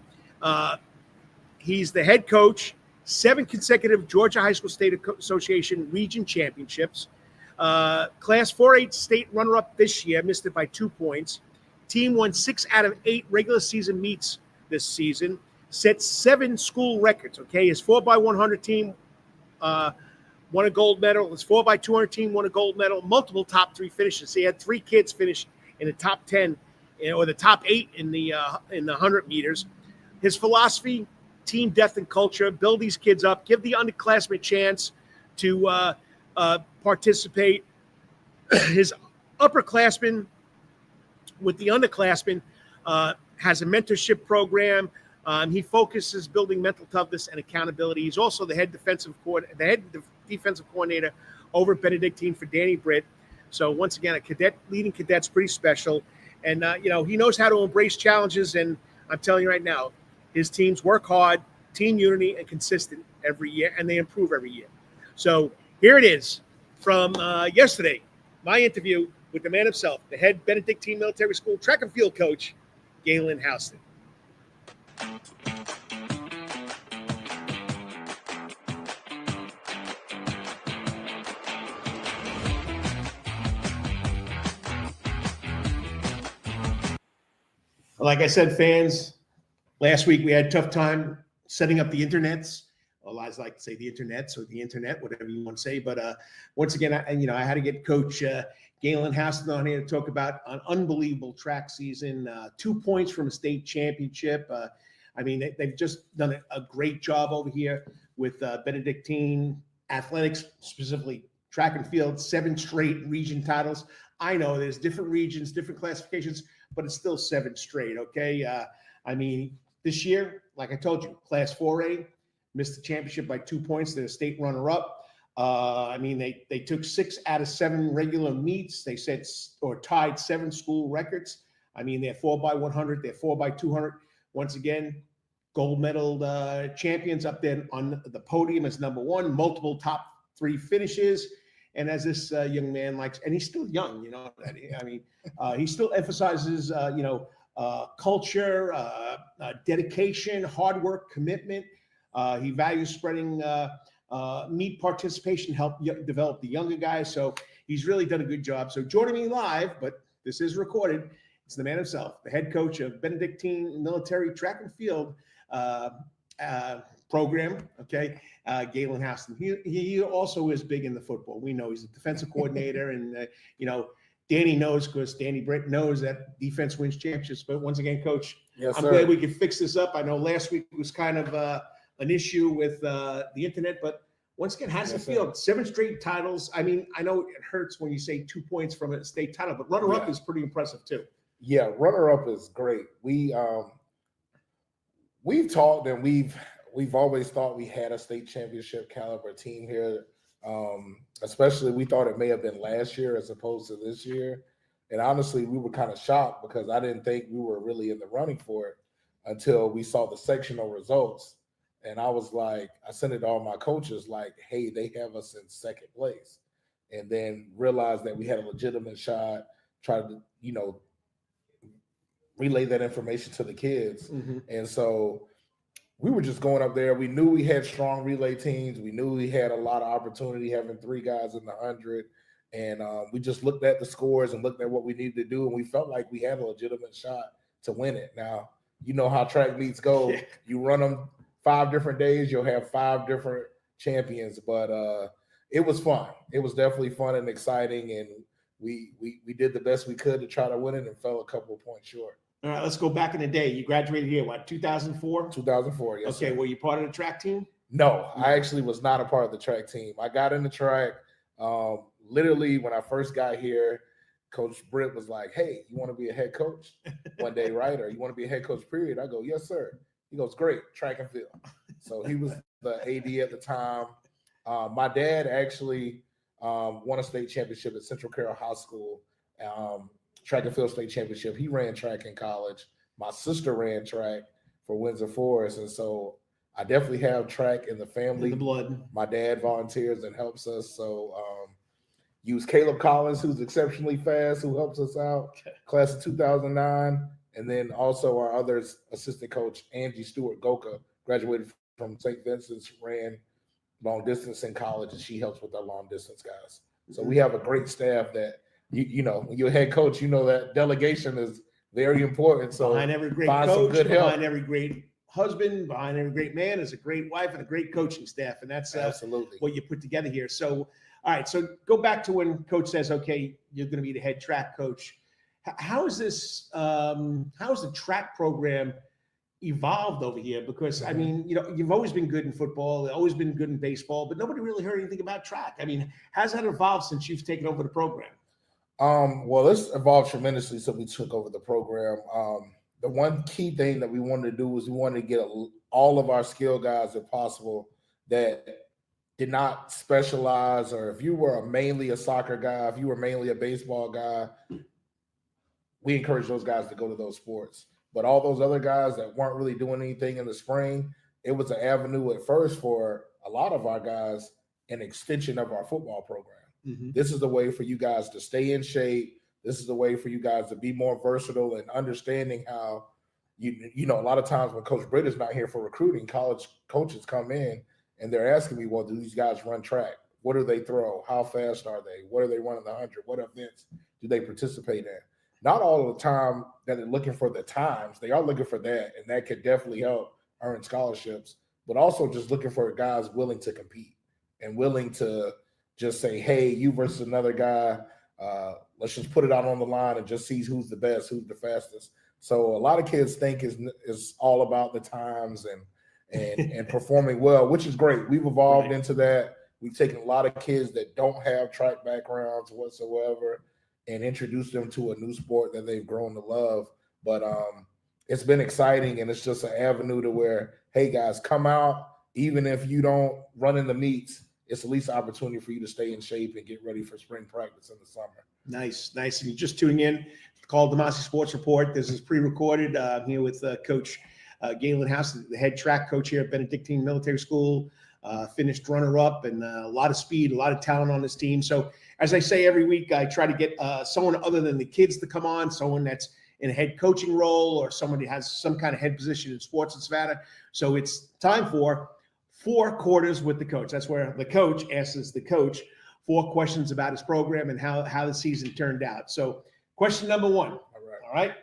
He's the head coach, 7 consecutive Georgia High School State Association region championships, Class 4A state runner-up this year, missed it by 2 points. Team won 6 out of 8 regular season meets this season, set 7 school records, okay? His 4x100 team won a gold medal. His 4x200 team won a gold medal, multiple top 3 finishes. He had 3 kids finish in the top 10 or the top 8 in the 100 meters. His philosophy, team depth and culture, build these kids up, give the underclassmen a chance to participate. His upperclassmen with the underclassmen has a mentorship program. He focuses building mental toughness and accountability. He's also the head defensive coordinator over at Benedictine for Danny Britt. So once again, a cadet leading cadet's pretty special, and he knows how to embrace challenges. And I'm telling you right now, his teams work hard, team unity, and consistent every year, and they improve every year. So here it is from yesterday, my interview with the man himself, the head Benedictine Military School track and field coach, Galen Houston. Like I said, fans, last week we had a tough time setting up the internets. Well, I like to say the internets or the internet, whatever you want to say. But once again, I had to get Coach Galen Houston on here to talk about an unbelievable track season, 2 points from a state championship. They've just done a great job over here with Benedictine athletics, specifically track and field, 7 straight region titles. I know there's different regions, different classifications, but it's still 7 straight, okay? This year, like I told you, Class 4A missed the championship by 2 points. They're a state runner-up. They took 6 out of 7 regular meets. They set or tied 7 school records. They're 4x100, they're 4x200. Once again, gold medal champions up there on the podium as number 1, multiple top 3 finishes. And as this young man likes, and he's still young, he still emphasizes, culture, dedication, hard work, commitment. He values spreading meet participation, help develop the younger guys. So he's really done a good job. So joining me live, but this is recorded, it's the man himself, the head coach of Benedictine Military Track and Field program, okay, Galen Houston. He also is big in the football. We know he's a defensive coordinator, and Danny knows, because Danny Britt knows that defense wins championships. But once again, Coach, yes, I'm glad we could fix this up. I know last week was kind of an issue with the internet, but once again, how's it feel? 7 straight titles. I know it hurts when you say 2 points from a state title, but runner-up is pretty impressive too. Yeah, runner-up is great. We've talked, and we've always thought we had a state championship caliber team here. Especially we thought it may have been last year as opposed to this year. And honestly, we were kind of shocked because I didn't think we were really in the running for it until we saw the sectional results. And I was like, I sent it to all my coaches like, hey, they have us in 2nd place. And then realized that we had a legitimate shot, tried to, relay that information to the kids. Mm-hmm. And so we were just going up there. We knew we had strong relay teams. We knew we had a lot of opportunity having 3 guys in the 100. And we just looked at the scores and looked at what we needed to do. And we felt like we had a legitimate shot to win it. Now, you know how track meets go. Yeah. You run them 5 different days, you'll have 5 different champions. But it was fun. It was definitely fun and exciting. And we did the best we could to try to win it and fell a couple of points short. All right, let's go back in the day. You graduated here, 2004? 2004, yes. Okay, sir. Were you part of the track team? No, I actually was not a part of the track team. I got in the track literally when I first got here. Coach Britt was like, hey, you want to be a head coach one day, right? Or you want to be a head coach, period? I go, yes, sir. He goes, great, track and field. So he was the AD at the time. My dad actually won a state championship at Central Carroll High School track and field state championship. He ran track in college. My sister ran track for Windsor Forest. And so I definitely have track in the family. In the blood. My dad volunteers and helps us. So use Caleb Collins, who's exceptionally fast, who helps us out, class of 2009. And then also our other assistant coach, Angie Stewart Goka, graduated from St. Vincent's, ran long distance in college, and she helps with our long distance guys. So we have a great staff that, you know, when you're a head coach, you know that delegation is very important. So behind every great coach, behind every great husband, behind every great man is a great wife and a great coaching staff. And that's absolutely what you put together here. So, all right, so go back to when coach says, okay, you're going to be the head track coach. How is this, how is the track program evolved over here? Because I mean, you know, you've always been good in football, always been good in baseball, but nobody really heard anything about track. I mean, how's that evolved since you've taken over the program? Well, it's evolved tremendously since we took over the program. The one key thing that we wanted to do was we wanted to get all of our skill guys, if possible, that did not specialize, or if you were mainly a soccer guy, if you were mainly a baseball guy, we encourage those guys to go to those sports. But all those other guys that weren't really doing anything in the spring, it was an avenue at first for a lot of our guys, an extension of our football program. This is the way for you guys to stay in shape. This is the way for you guys to be more versatile and understanding how, you know, a lot of times when Coach Britt is not here for recruiting, college coaches come in and they're asking me, well, do these guys run track? What do they throw? How fast are they? What are they running the 100? What events do they participate in? Not all of the time that they're looking for the times. They are looking for that, and that could definitely help earn scholarships, but also just looking for guys willing to compete and willing to just say, hey, you versus another guy, let's just put it out on the line and just see who's the best, who's the fastest. So a lot of kids think is all about the times and performing well, which is great. We've evolved into that. We've taken a lot of kids that don't have track backgrounds whatsoever and introduced them to a new sport that they've grown to love. But it's been exciting, and it's just an avenue to where, hey, guys, come out. Even if you don't run in the meets, it's at least an opportunity for you to stay in shape and get ready for spring practice in the summer. Nice. And you're just tuning in, Karl DeMasi Sports Report. This is pre-recorded. I'm here with Coach Galen House, the head track coach here at Benedictine Military School, finished runner-up, and a lot of speed, a lot of talent on this team. So as I say every week, I try to get someone other than the kids to come on, someone that's in a head coaching role or someone who has some kind of head position in sports in Savannah. So it's time for 4 quarters with the coach. That's where the coach asks the coach 4 questions about his program and how the season turned out. So question number 1. All right.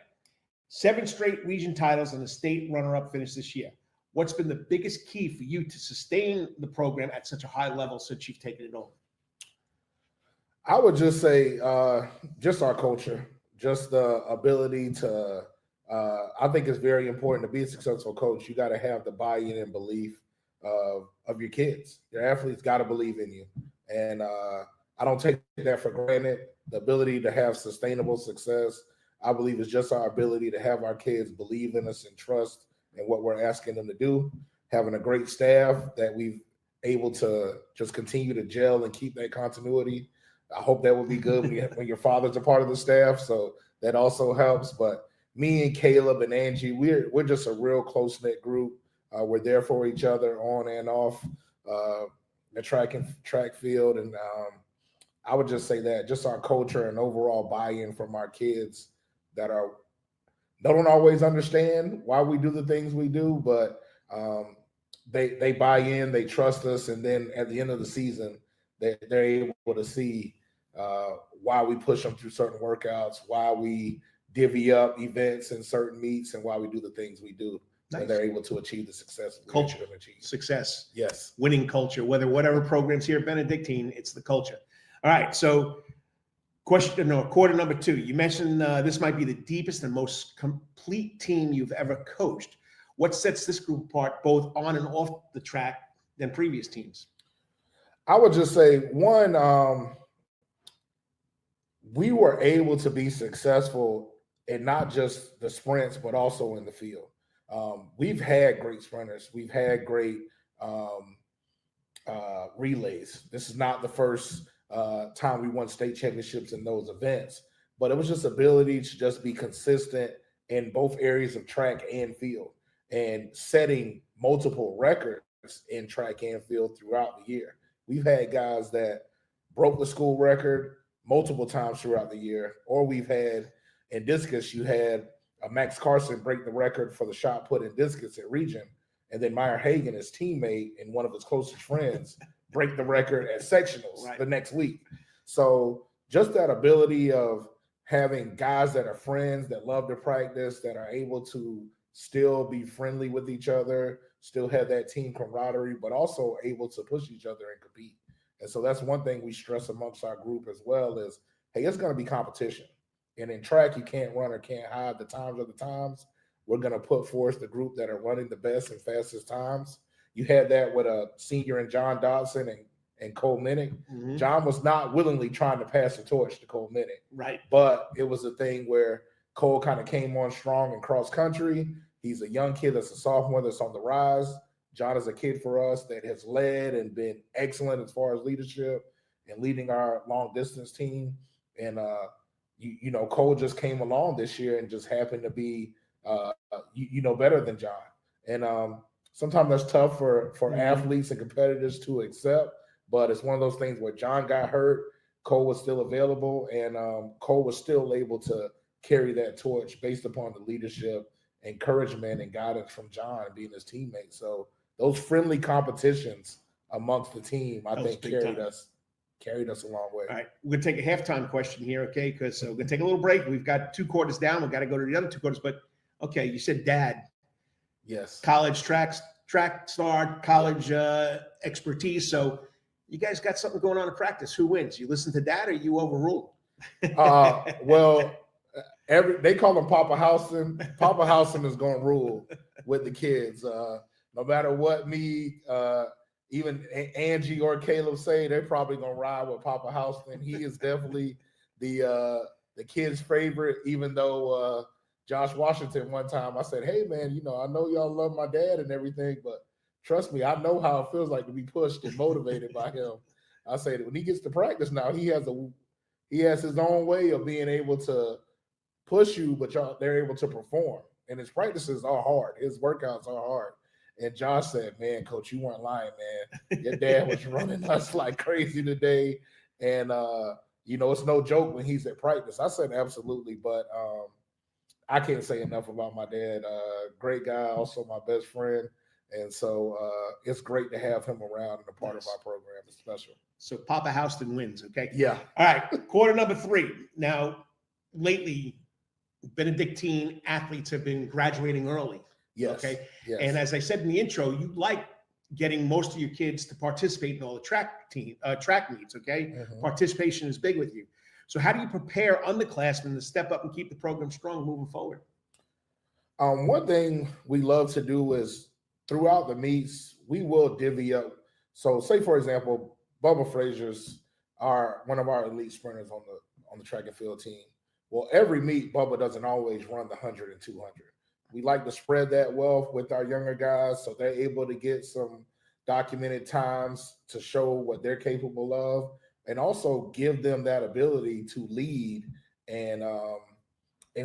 7 straight region titles and a state runner-up finish this year. What's been the biggest key for you to sustain the program at such a high level since you've taken it over? I would just say just our culture, just the ability to I think it's very important to be a successful coach. You got to have the buy-in and belief of your kids. Your athletes got to believe in you. And I don't take that for granted. The ability to have sustainable success, I believe, is just our ability to have our kids believe in us and trust in what we're asking them to do. Having a great staff that we've able to just continue to gel and keep that continuity. I hope that will be good when your father's a part of the staff. So that also helps. But me and Caleb and Angie, we're just a real close-knit group. We're there for each other on and off the track field. And I would just say that just our culture and overall buy-in from our kids that don't always understand why we do the things we do, but they buy in, they trust us. And then at the end of the season, they're able to see why we push them through certain workouts, why we divvy up events and certain meets, and why we do the things we do. Nice. And they're able to achieve the success. Culture, success. Yes. Winning culture, whatever programs here at Benedictine, it's the culture. All right, so quarter number 2. You mentioned this might be the deepest and most complete team you've ever coached. What sets this group apart, both on and off the track, than previous teams? I would just say, one, we were able to be successful in not just the sprints, but also in the field. We've had great sprinters. We've had great relays. This is not the first time we won state championships in those events, but it was just ability to just be consistent in both areas of track and field and setting multiple records in track and field throughout the year. We've had guys that broke the school record multiple times throughout the year, or we've had in discus, you had Max Carson break the record for the shot put in discus at Region, and then Meyer Hagan, his teammate and one of his closest friends, break the record at sectionals the next week. So just that ability of having guys that are friends, that love to practice, that are able to still be friendly with each other, still have that team camaraderie, but also able to push each other and compete. And so that's one thing we stress amongst our group as well is, hey, it's going to be competition. And in track, you can't run or can't hide. The times are the times. We're going to put forth the group that are running the best and fastest times. You had that with a senior in John Dodson and Cole Minnick. Mm-hmm. John was not willingly trying to pass the torch to Cole Minnick. Right. But it was a thing where Cole kind of came on strong in cross country. He's a young kid that's a sophomore that's on the rise. John is a kid for us that has led and been excellent as far as leadership and leading our long distance team. And, you know, Cole just came along this year and just happened to be, better than John. And sometimes that's tough for athletes and competitors to accept, but it's one of those things where John got hurt, Cole was still available, and Cole was still able to carry that torch based upon the leadership, encouragement, and guidance from John being his teammate. So those friendly competitions amongst the team, I think, carried us a long way. All right, we're going to take a halftime question here, okay? Because we're going to take a little break. We've got 2 quarters down. We've got to go to the other 2 quarters. But, okay, you said dad. Yes. College track star, college expertise. So you guys got something going on in practice. Who wins? You listen to dad or you overrule? Well, they call him Papa Houston. Papa Houston is going to rule with the kids. No matter what me, even Angie or Caleb say, they're probably going to ride with Papa Houston. He is definitely the kids' favorite, even though Josh Washington one time I said, hey, man, you know, I know y'all love my dad and everything, but trust me, I know how it feels like to be pushed and motivated by him. I say that when he gets to practice now, he has his own way of being able to push you, but they're able to perform. And his practices are hard. His workouts are hard. And Josh said, man, coach, you weren't lying, man. Your dad was running us like crazy today. And, it's no joke when he's at practice. I said, absolutely. But I can't say enough about my dad. Great guy, also my best friend. And so it's great to have him around and a part of our program. It's special. So Papa Houston wins, okay? Yeah. All right, quarter number 3. Now, lately, Benedictine athletes have been graduating early. Yes. Okay. Yes. And as I said in the intro, you like getting most of your kids to participate in all the track meets. Okay. Mm-hmm. Participation is big with you. So how do you prepare underclassmen to step up and keep the program strong moving forward? One thing we love to do is throughout the meets, we will divvy up. So say, for example, Bubba Frazier's one of our elite sprinters on the track and field team. Well, every meet, Bubba doesn't always run the 100 and 200. We like to spread that wealth with our younger guys so they're able to get some documented times to show what they're capable of and also give them that ability to lead and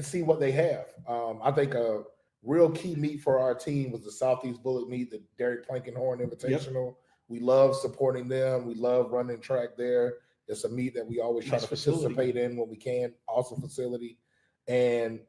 see what they have. I think a real key meet for our team was the Southeast Bullet meet, the Derek Plankenhorn Invitational. Yep. We love supporting them. We love running track there. It's a meet that we always try to participate in when we can, awesome facility. And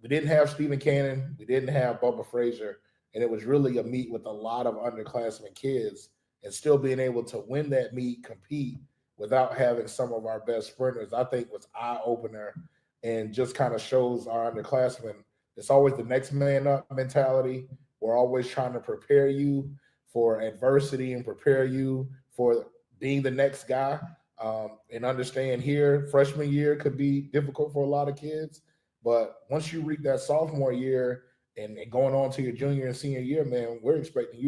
we didn't have Stephen Cannon. We didn't have Bubba Frazier. And it was really a meet with a lot of underclassmen kids and still being able to win that meet, compete without having some of our best sprinters, I think was eye-opener and just kind of shows our underclassmen. It's always the next man up mentality. We're always trying to prepare you for adversity and prepare you for being the next guy. And understand here, freshman year could be difficult for a lot of kids. But once you reach that sophomore year and going on to your junior and senior year, man, we're expecting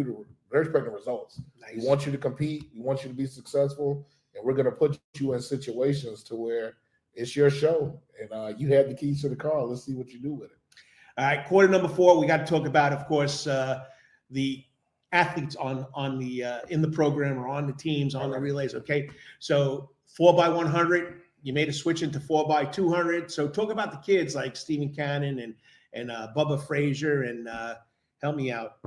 results. Nice. We want you to compete. We want you to be successful. And we're going to put you in situations to where it's your show. And you have the keys to the car. Let's see what you do with it. All right, quarter number 4, we got to talk about, of course, the athletes on the in the program or on the teams, on the relays, okay? So 4x100, you made a switch into 4x200. So talk about the kids like Stephen Cannon and Bubba Frazier and help me out.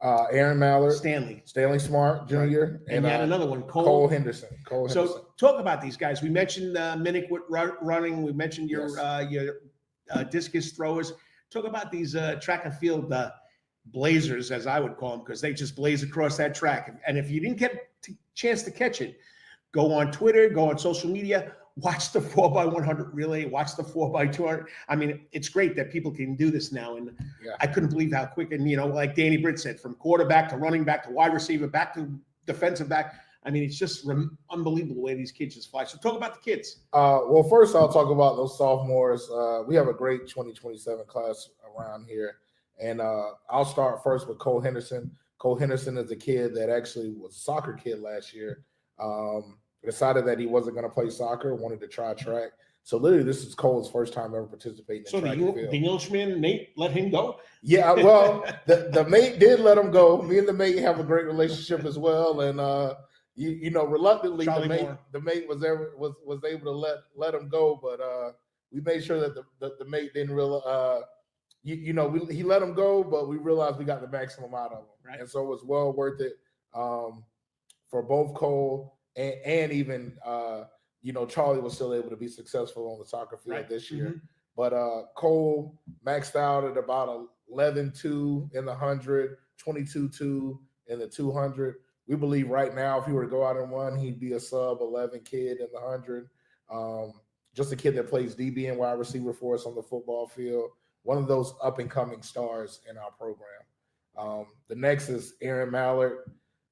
Aaron Mallard, Stanley Smart Jr., right. And you had another one, Cole Henderson. So talk about these guys. We mentioned Minnick with running. We mentioned your discus throwers. Talk about these track and field blazers, as I would call them, because they just blaze across that track. And if you didn't get a chance to catch it, go on Twitter, go on social media, watch the 4x100 relay, watch the 4x200. I mean, it's great that people can do this now. And I couldn't believe how quick. And, like Danny Britt said, from quarterback to running back to wide receiver, back to defensive back. I mean, it's just unbelievable the way these kids just fly. So talk about the kids. Well, first I'll talk about those sophomores. We have a great 2027 class around here. And I'll start first with Cole Henderson. Cole Henderson is a kid that actually was a soccer kid last year. Decided that he wasn't going to play soccer, wanted to try track. So literally, this is Cole's first time ever participating in track and field. The Englishman, Nate, let him go? Yeah, well, the mate did let him go. Me and the mate have a great relationship as well. And, reluctantly, the mate was able to let him go. But we made sure that the mate didn't realize, he let him go, but we realized we got the maximum out of him. Right. And so it was well worth it for both Cole and even, Charlie was still able to be successful on the soccer field this year. Mm-hmm. But Cole maxed out at about 11.2 in the 100, 22.2 in the 200. We believe right now, if he were to go out and run, he'd be a sub-11 kid in the 100. Just a kid that plays DB and wide receiver for us on the football field. One of those up-and-coming stars in our program. The next is Aaron Mallard,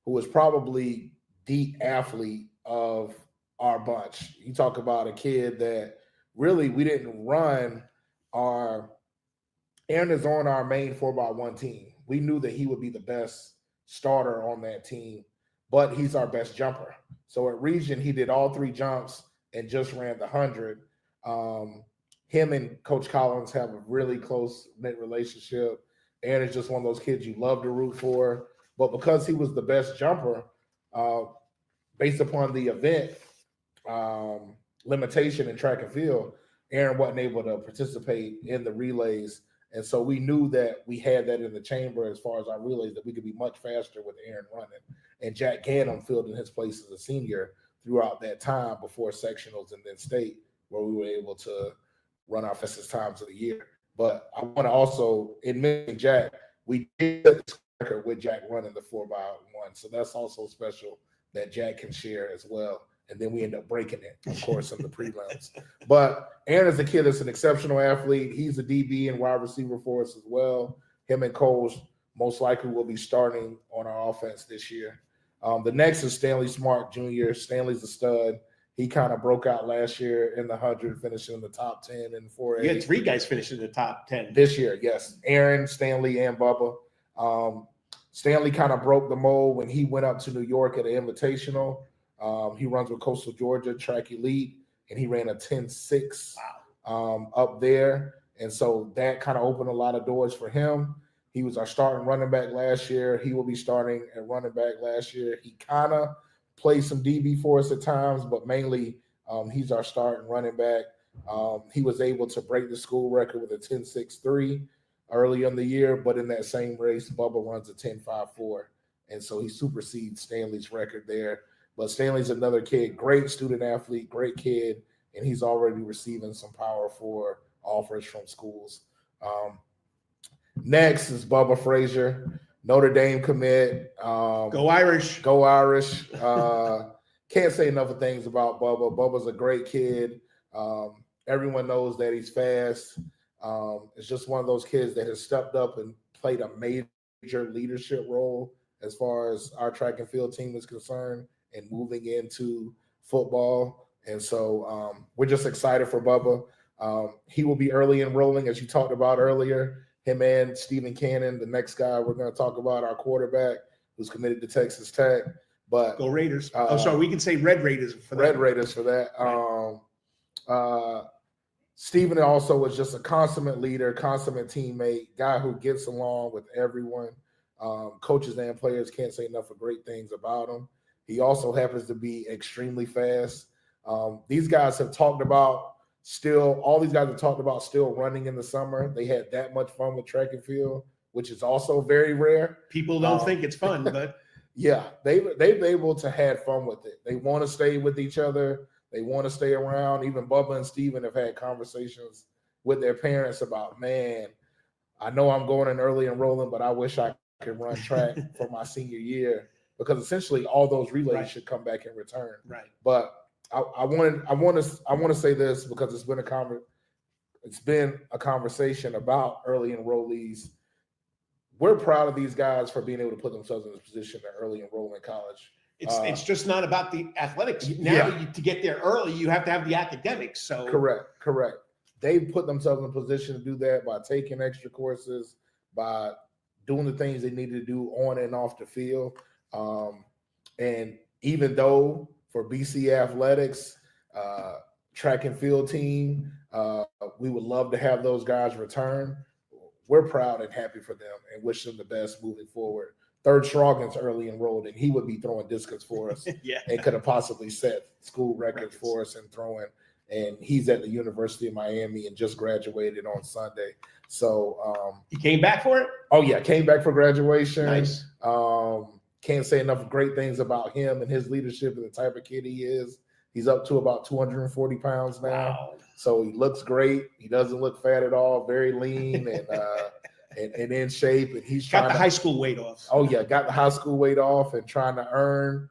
who is probably the athlete of our bunch. You talk about a kid that really we didn't run Aaron is on our main 4x1 team. We knew that he would be the best starter on that team, but he's our best jumper. So at region, he did all 3 jumps and just ran the 100. Him and Coach Collins have a really close-knit relationship. Aaron is just one of those kids you love to root for. But because he was the best jumper, based upon the event limitation in track and field, Aaron wasn't able to participate in the relays. And so we knew that we had that in the chamber as far as our relays, that we could be much faster with Aaron running. And Jack Galen filled in his place as a senior throughout that time before sectionals and then state, where we were able to run our fastest times of the year. But I want to also admit, Jack, we did this record with Jack running the 4x1. So that's also special that Jack can share as well. And then we end up breaking it, of course, in the prelims. But Aaron is a kid that's an exceptional athlete. He's a DB and wide receiver for us as well. Him and Cole most likely will be starting on our offense this year. The next is Stanley Smart Jr. Stanley's a stud. He kind of broke out last year in the 100, finishing in the top 10 in 4A. You had 3 guys finishing in the top 10. This year, yes. Aaron, Stanley, and Bubba. Stanley kind of broke the mold when he went up to New York at an invitational. He runs with Coastal Georgia Track Elite, and he ran a 10.6 up there. And so that kind of opened a lot of doors for him. He was our starting running back last year. He will be starting at running back last year. He kind of played some DB for us at times, but mainly he's our starting running back. He was able to break the school record with a 10.63 early in the year, but in that same race, Bubba runs a 10.54. And so he supersedes Stanley's record there. But Stanley's another kid, great student athlete, great kid, and he's already receiving some Power 4 offers from schools. Next is Bubba Frazier, Notre Dame commit. Go Irish. Go Irish. Can't say enough things about Bubba. Bubba's a great kid. Everyone knows that he's fast. It's just one of those kids that has stepped up and played a major leadership role as far as our track and field team is concerned and moving into football. And so we're just excited for Bubba. He will be early enrolling, as you talked about earlier. Him and Stephen Cannon, the next guy we're going to talk about, our quarterback, who's committed to Texas Tech. But Go Raiders. Sorry, we can say Red Raiders for that. Red Raiders for that. Right. Stephen also was just a consummate leader, consummate teammate, guy who gets along with everyone. Coaches and players can't say enough of great things about him. He also happens to be extremely fast. These guys have talked about all these guys have talked about still running in the summer. They had that much fun with track and field, which is also very rare. People don't think it's fun, but yeah, they've been able to have fun with it. They want to stay with each other. They want to stay around. Even Bubba and Steven have had conversations with their parents about, man, I know I'm going in early enrolling, but I wish I could run track for my senior year, because essentially all those relays should come back in return. Right. But I want to say this, because it's been a conversation about early enrollees. We're proud of these guys for being able to put themselves in a position to early enroll in college. It's just not about the athletics. Now, to get there early, you have to have the academics. So correct. They've put themselves in a position to do that by taking extra courses, by doing the things they need to do on and off the field. And even though for BC Athletics, track and field team, we would love to have those guys return. We're proud and happy for them and wish them the best moving forward. Third Strawgan's early enrolled, and he would be throwing discus for us and could have possibly set school records for us in throwing. And he's at the University of Miami and just graduated on Sunday. So he came back for it? Oh, yeah, came back for graduation. Nice. Can't say enough great things about him and his leadership and the type of kid he is. He's up to about 240 pounds now. Wow. So he looks great. He doesn't look fat at all, very lean and in shape. And he's got the high school weight off. Oh, yeah, got the high school weight off and trying to earn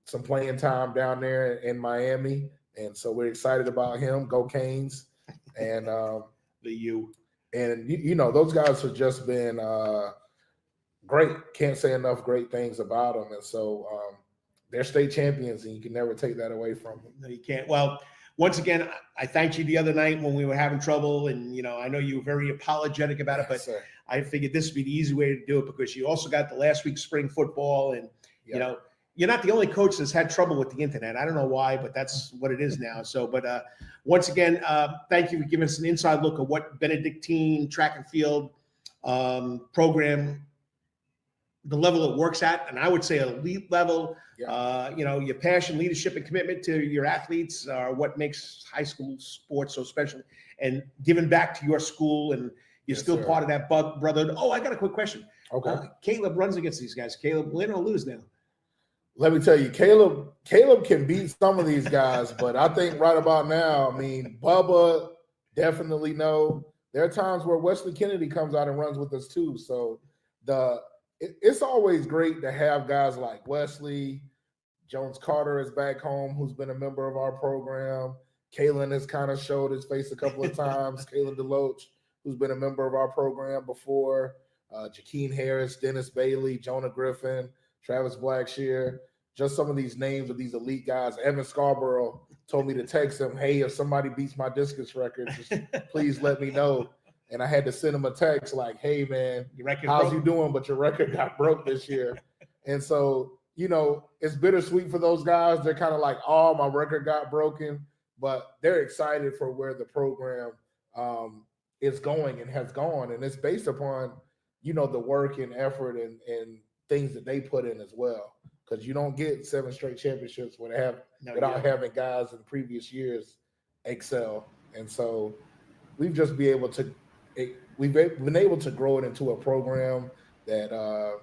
some playing time down there in Miami. And so we're excited about him. Go Canes. And the U. And, those guys have just been great. Can't say enough great things about them. And so they're state champions, and you can never take that away from them. No, you can't. Well, once again, I thanked you the other night when we were having trouble, and I know you were very apologetic about it, but I figured this would be the easy way to do it, because you also got the last week's spring football, and you're not the only coach that's had trouble with the internet. I don't know why, but that's what it is now. So, but once again, thank you for giving us an inside look at what Benedictine track and field program, the level it works at, and I would say elite level. Your passion, leadership, and commitment to your athletes are what makes high school sports so special. And giving back to your school, and you're still part of that brotherhood. Oh, I got a quick question. Okay. Caleb runs against these guys. Caleb, win or lose now? Let me tell you, Caleb can beat some of these guys, but I think right about now, Bubba definitely no. There are times where Wesley Kennedy comes out and runs with us too. So it's always great to have guys like Wesley. Jones Carter is back home, who's been a member of our program. Kalen has kind of showed his face a couple of times. Kalen DeLoach, who's been a member of our program before. Jakeem Harris, Dennis Bailey, Jonah Griffin, Travis Blackshear. Just some of these names of these elite guys. Evan Scarborough told me to text him, hey, if somebody beats my discus record, just please let me know. And I had to send him a text like, hey, man, how's you doing? But your record got broke this year. And so, it's bittersweet for those guys. They're kind of like, oh, my record got broken. But they're excited for where the program is going and has gone. And it's based upon, the work and effort and things that they put in as well. Because you don't get 7 straight championships without having guys in previous years excel. And so we've just been able to grow it into a program that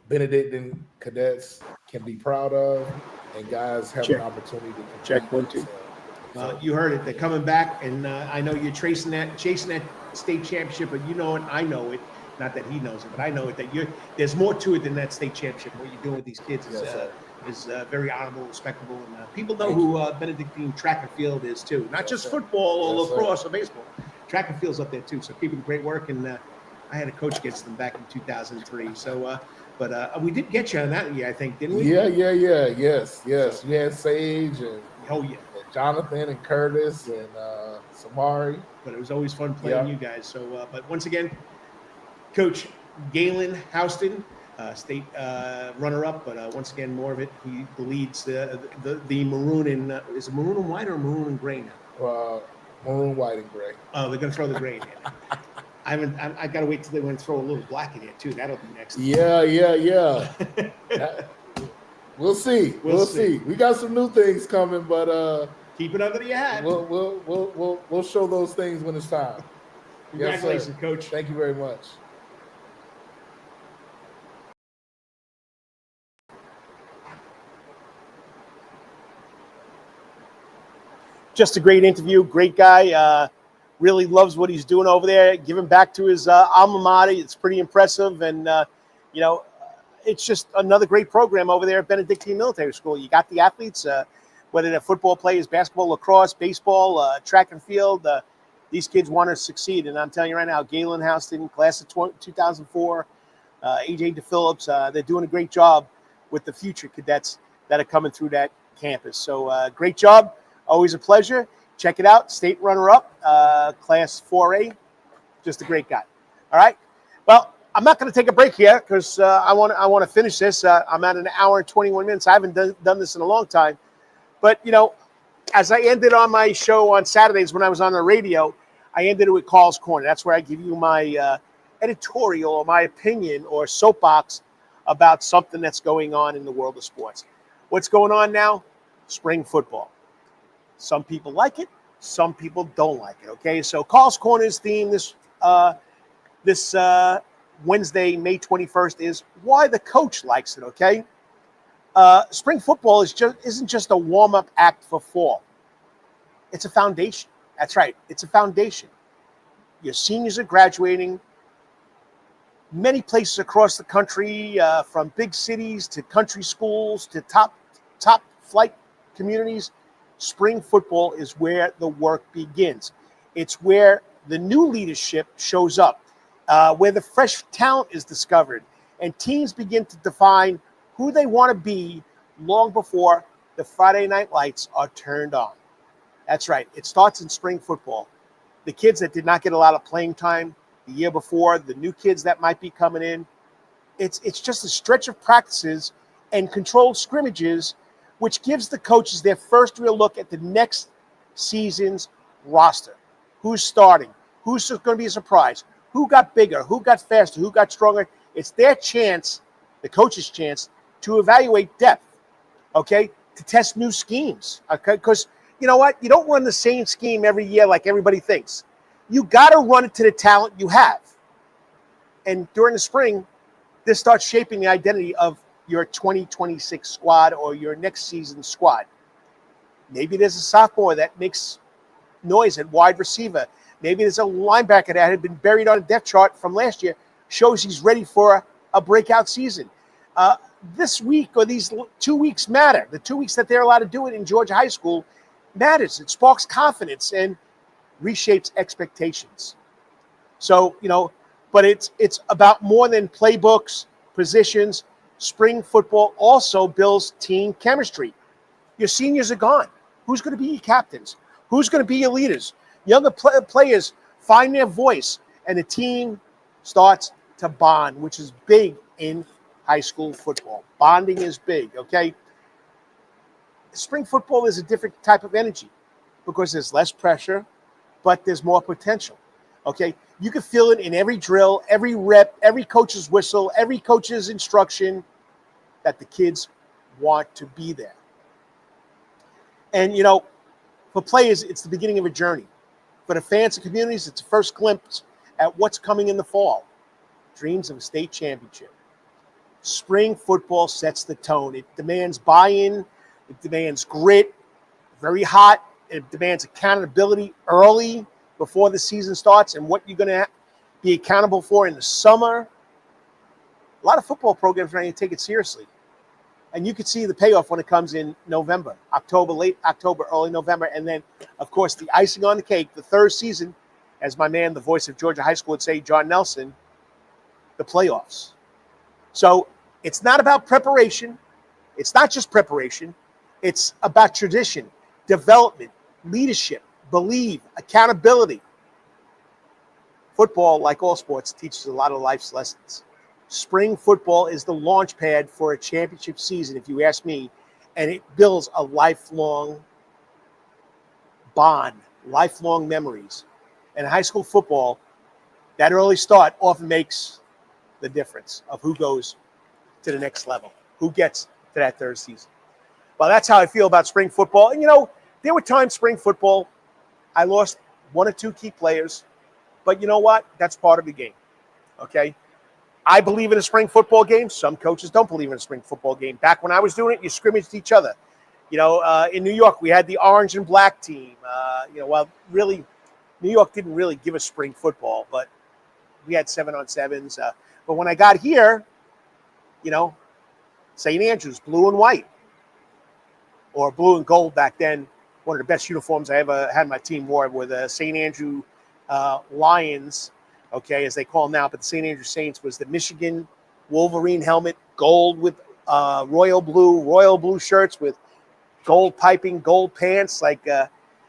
Benedictine cadets can be proud of, and guys have an opportunity to check 1, 2. You heard it. They're coming back, and I know you're chasing that state championship, but I know it. Not that he knows it, but I know it. That there's more to it than that state championship. What you're doing with these kids is very honorable, respectable, and people know who Benedictine track and field is too. Not just football or lacrosse or baseball. Track and field's up there too. So keeping great work, and I had a coach against them back in 2003. So, but we did get you on that year, I think, didn't we? Yes. We had Sage and and Jonathan and Curtis and Samari. But it was always fun playing you guys. So, but once again, Coach Galen Houston, state runner-up, but once again, more of it. He leads the maroon and is it maroon and white or maroon and gray now? Maroon, white, and gray. Oh, they're gonna throw the gray in there. I gotta wait till they want to throw a little black in here too. That'll be next. Yeah. We'll see. We'll see. We got some new things coming, but keep it under your hat. We'll show those things when it's time. Congratulations, yes, Coach. Thank you very much. Just a great interview. Great guy. Really loves what he's doing over there. Giving back to his alma mater. It's pretty impressive. And, it's just another great program over there at Benedictine Military School. You got the athletes, whether they're football players, basketball, lacrosse, baseball, track and field. These kids want to succeed. And I'm telling you right now, Galen Houston, class of 2004, AJ DePhillips, they're doing a great job with the future cadets that are coming through that campus. So great job. Always a pleasure. Check it out. State runner-up, class 4A. Just a great guy. All right. Well, I'm not going to take a break here because I want to finish this. I'm at an hour and 21 minutes. I haven't done this in a long time. But, as I ended on my show on Saturdays when I was on the radio, I ended it with Karl's Corner. That's where I give you my editorial or my opinion or soapbox about something that's going on in the world of sports. What's going on now? Spring football. Some people like it. Some people don't like it. Okay, so Karl's Corner's theme this Wednesday, May 21st, is why the coach likes it. Okay, spring football isn't just a warm-up act for fall. It's a foundation. That's right. It's a foundation. Your seniors are graduating. Many places across the country, from big cities to country schools to top flight communities. Spring football is where the work begins. It's where the new leadership shows up, where the fresh talent is discovered, and teams begin to define who they want to be long before the Friday night lights are turned on. That's right. It starts in spring football. The kids that did not get a lot of playing time the year before, the new kids that might be coming in, it's just a stretch of practices and controlled scrimmages, which gives the coaches their first real look at the next season's roster. Who's starting? Who's going to be a surprise? Who got bigger? Who got faster? Who got stronger? It's their chance, the coach's chance, to evaluate depth, okay, to test new schemes, okay? Because you know what? You don't run the same scheme every year like everybody thinks. You got to run it to the talent you have. And during the spring, this starts shaping the identity of your 2026 squad or your next season's squad. Maybe there's a sophomore that makes noise at wide receiver. Maybe there's a linebacker that had been buried on a depth chart from last year, shows he's ready for a breakout season. This week or these 2 weeks matter. The 2 weeks that they're allowed to do it in Georgia high school matters. It sparks confidence and reshapes expectations. So, but it's about more than playbooks, positions. Spring football also builds team chemistry. Your seniors are gone. Who's going to be your captains? Who's going to be your leaders? Younger players find their voice, and the team starts to bond, which is big in high school football. Bonding is big, okay? Spring football is a different type of energy because there's less pressure, but there's more potential, okay? You can feel it in every drill, every rep, every coach's whistle, every coach's instruction that the kids want to be there. And, for players, it's the beginning of a journey. For the fans and communities, it's a first glimpse at what's coming in the fall. Dreams of a state championship. Spring football sets the tone. It demands buy-in. It demands grit. Very hot. It demands accountability early before the season starts and what you're going to be accountable for in the summer. A lot of football programs are going to take it seriously. And you can see the payoff when it comes in November, October, late October, early November. And then, of course, the icing on the cake, the third season, as my man, the voice of Georgia high school would say, John Nelson, the playoffs. So it's not about preparation. It's not just preparation. It's about tradition, development, leadership, believe, accountability. Football, like all sports, teaches a lot of life's lessons. Spring football is the launch pad for a championship season, if you ask me, and it builds a lifelong bond, lifelong memories. And high school football, that early start often makes the difference of who goes to the next level, who gets to that third season. Well, that's how I feel about spring football. And, there were times spring football, I lost one or two key players. But you know what? That's part of the game, okay? I believe in a spring football game. Some coaches don't believe in a spring football game. Back when I was doing it, you scrimmaged each other. In New York, we had the orange and black team. Really, New York didn't really give us spring football, but we had 7-on-7s. But when I got here, St. Andrews, blue and white, or blue and gold back then. One of the best uniforms I ever had my team wore were the St. Andrew Lions, okay, as they call them now, but the St. Andrew Saints was the Michigan Wolverine helmet, gold with royal blue shirts with gold piping, gold pants like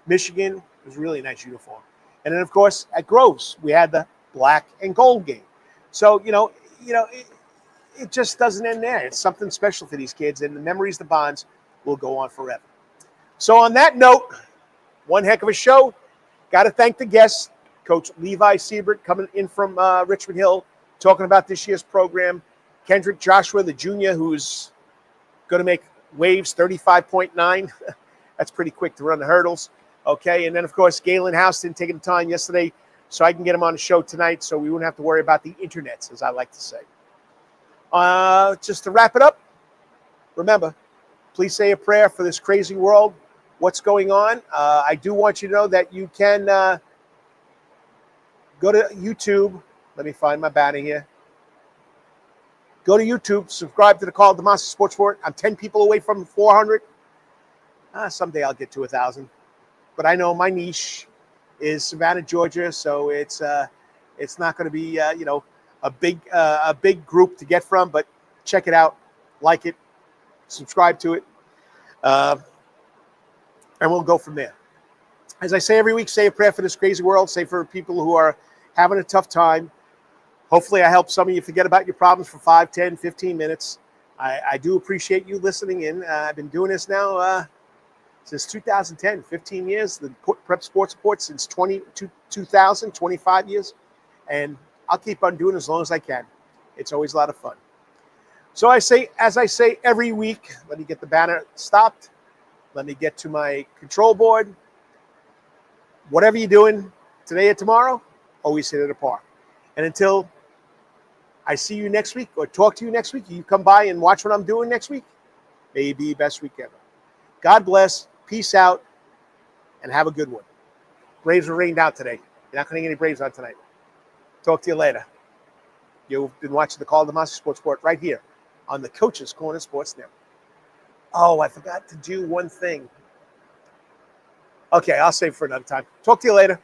Michigan. It was a really nice uniform. And then, of course, at Groves, we had the black and gold game. So, it just doesn't end there. It's something special for these kids, and the memories, the bonds will go on forever. So on that note, one heck of a show. Got to thank the guests, Coach Levi Sybert coming in from Richmond Hill, talking about this year's program. Kendrick Joshua, the junior, who's going to make waves, 35.9. That's pretty quick to run the hurdles. Okay, and then, of course, Galen Houston taking the time yesterday so I can get him on the show tonight so we wouldn't have to worry about the internets, as I like to say. Just to wrap it up, remember, please say a prayer for this crazy world, what's going on. I do want you to know that you can go to YouTube. Let me find my banner here. Go to YouTube, subscribe to the Karl DeMasi Sports Report. I'm 10 people away from 400. Someday I'll get to 1,000. But I know my niche is Savannah, Georgia, so it's not going to be a big group to get from. But check it out, like it, subscribe to it, and we'll go from there. As I say every week, say a prayer for this crazy world. Say for people who are having a tough time. Hopefully I help some of you forget about your problems for 5, 10, 15 minutes. I do appreciate you listening in. I've been doing this now since 2010, 15 years. The Prep Sports Report since 2000, 25 years. And I'll keep on doing it as long as I can. It's always a lot of fun. So as I say every week, let me get the banner stopped. Let me get to my control board. Whatever you're doing today or tomorrow, always hit it apart. And until I see you next week or talk to you next week, you come by and watch what I'm doing next week, may it be the best week ever. God bless, peace out, and have a good one. Braves were rained out today. You're not going to get any Braves on tonight. Talk to you later. You've been watching the Karl DeMasi Sports Report right here on the Coach's Corner Sports Network. Oh, I forgot to do one thing. Okay, I'll save it for another time. Talk to you later.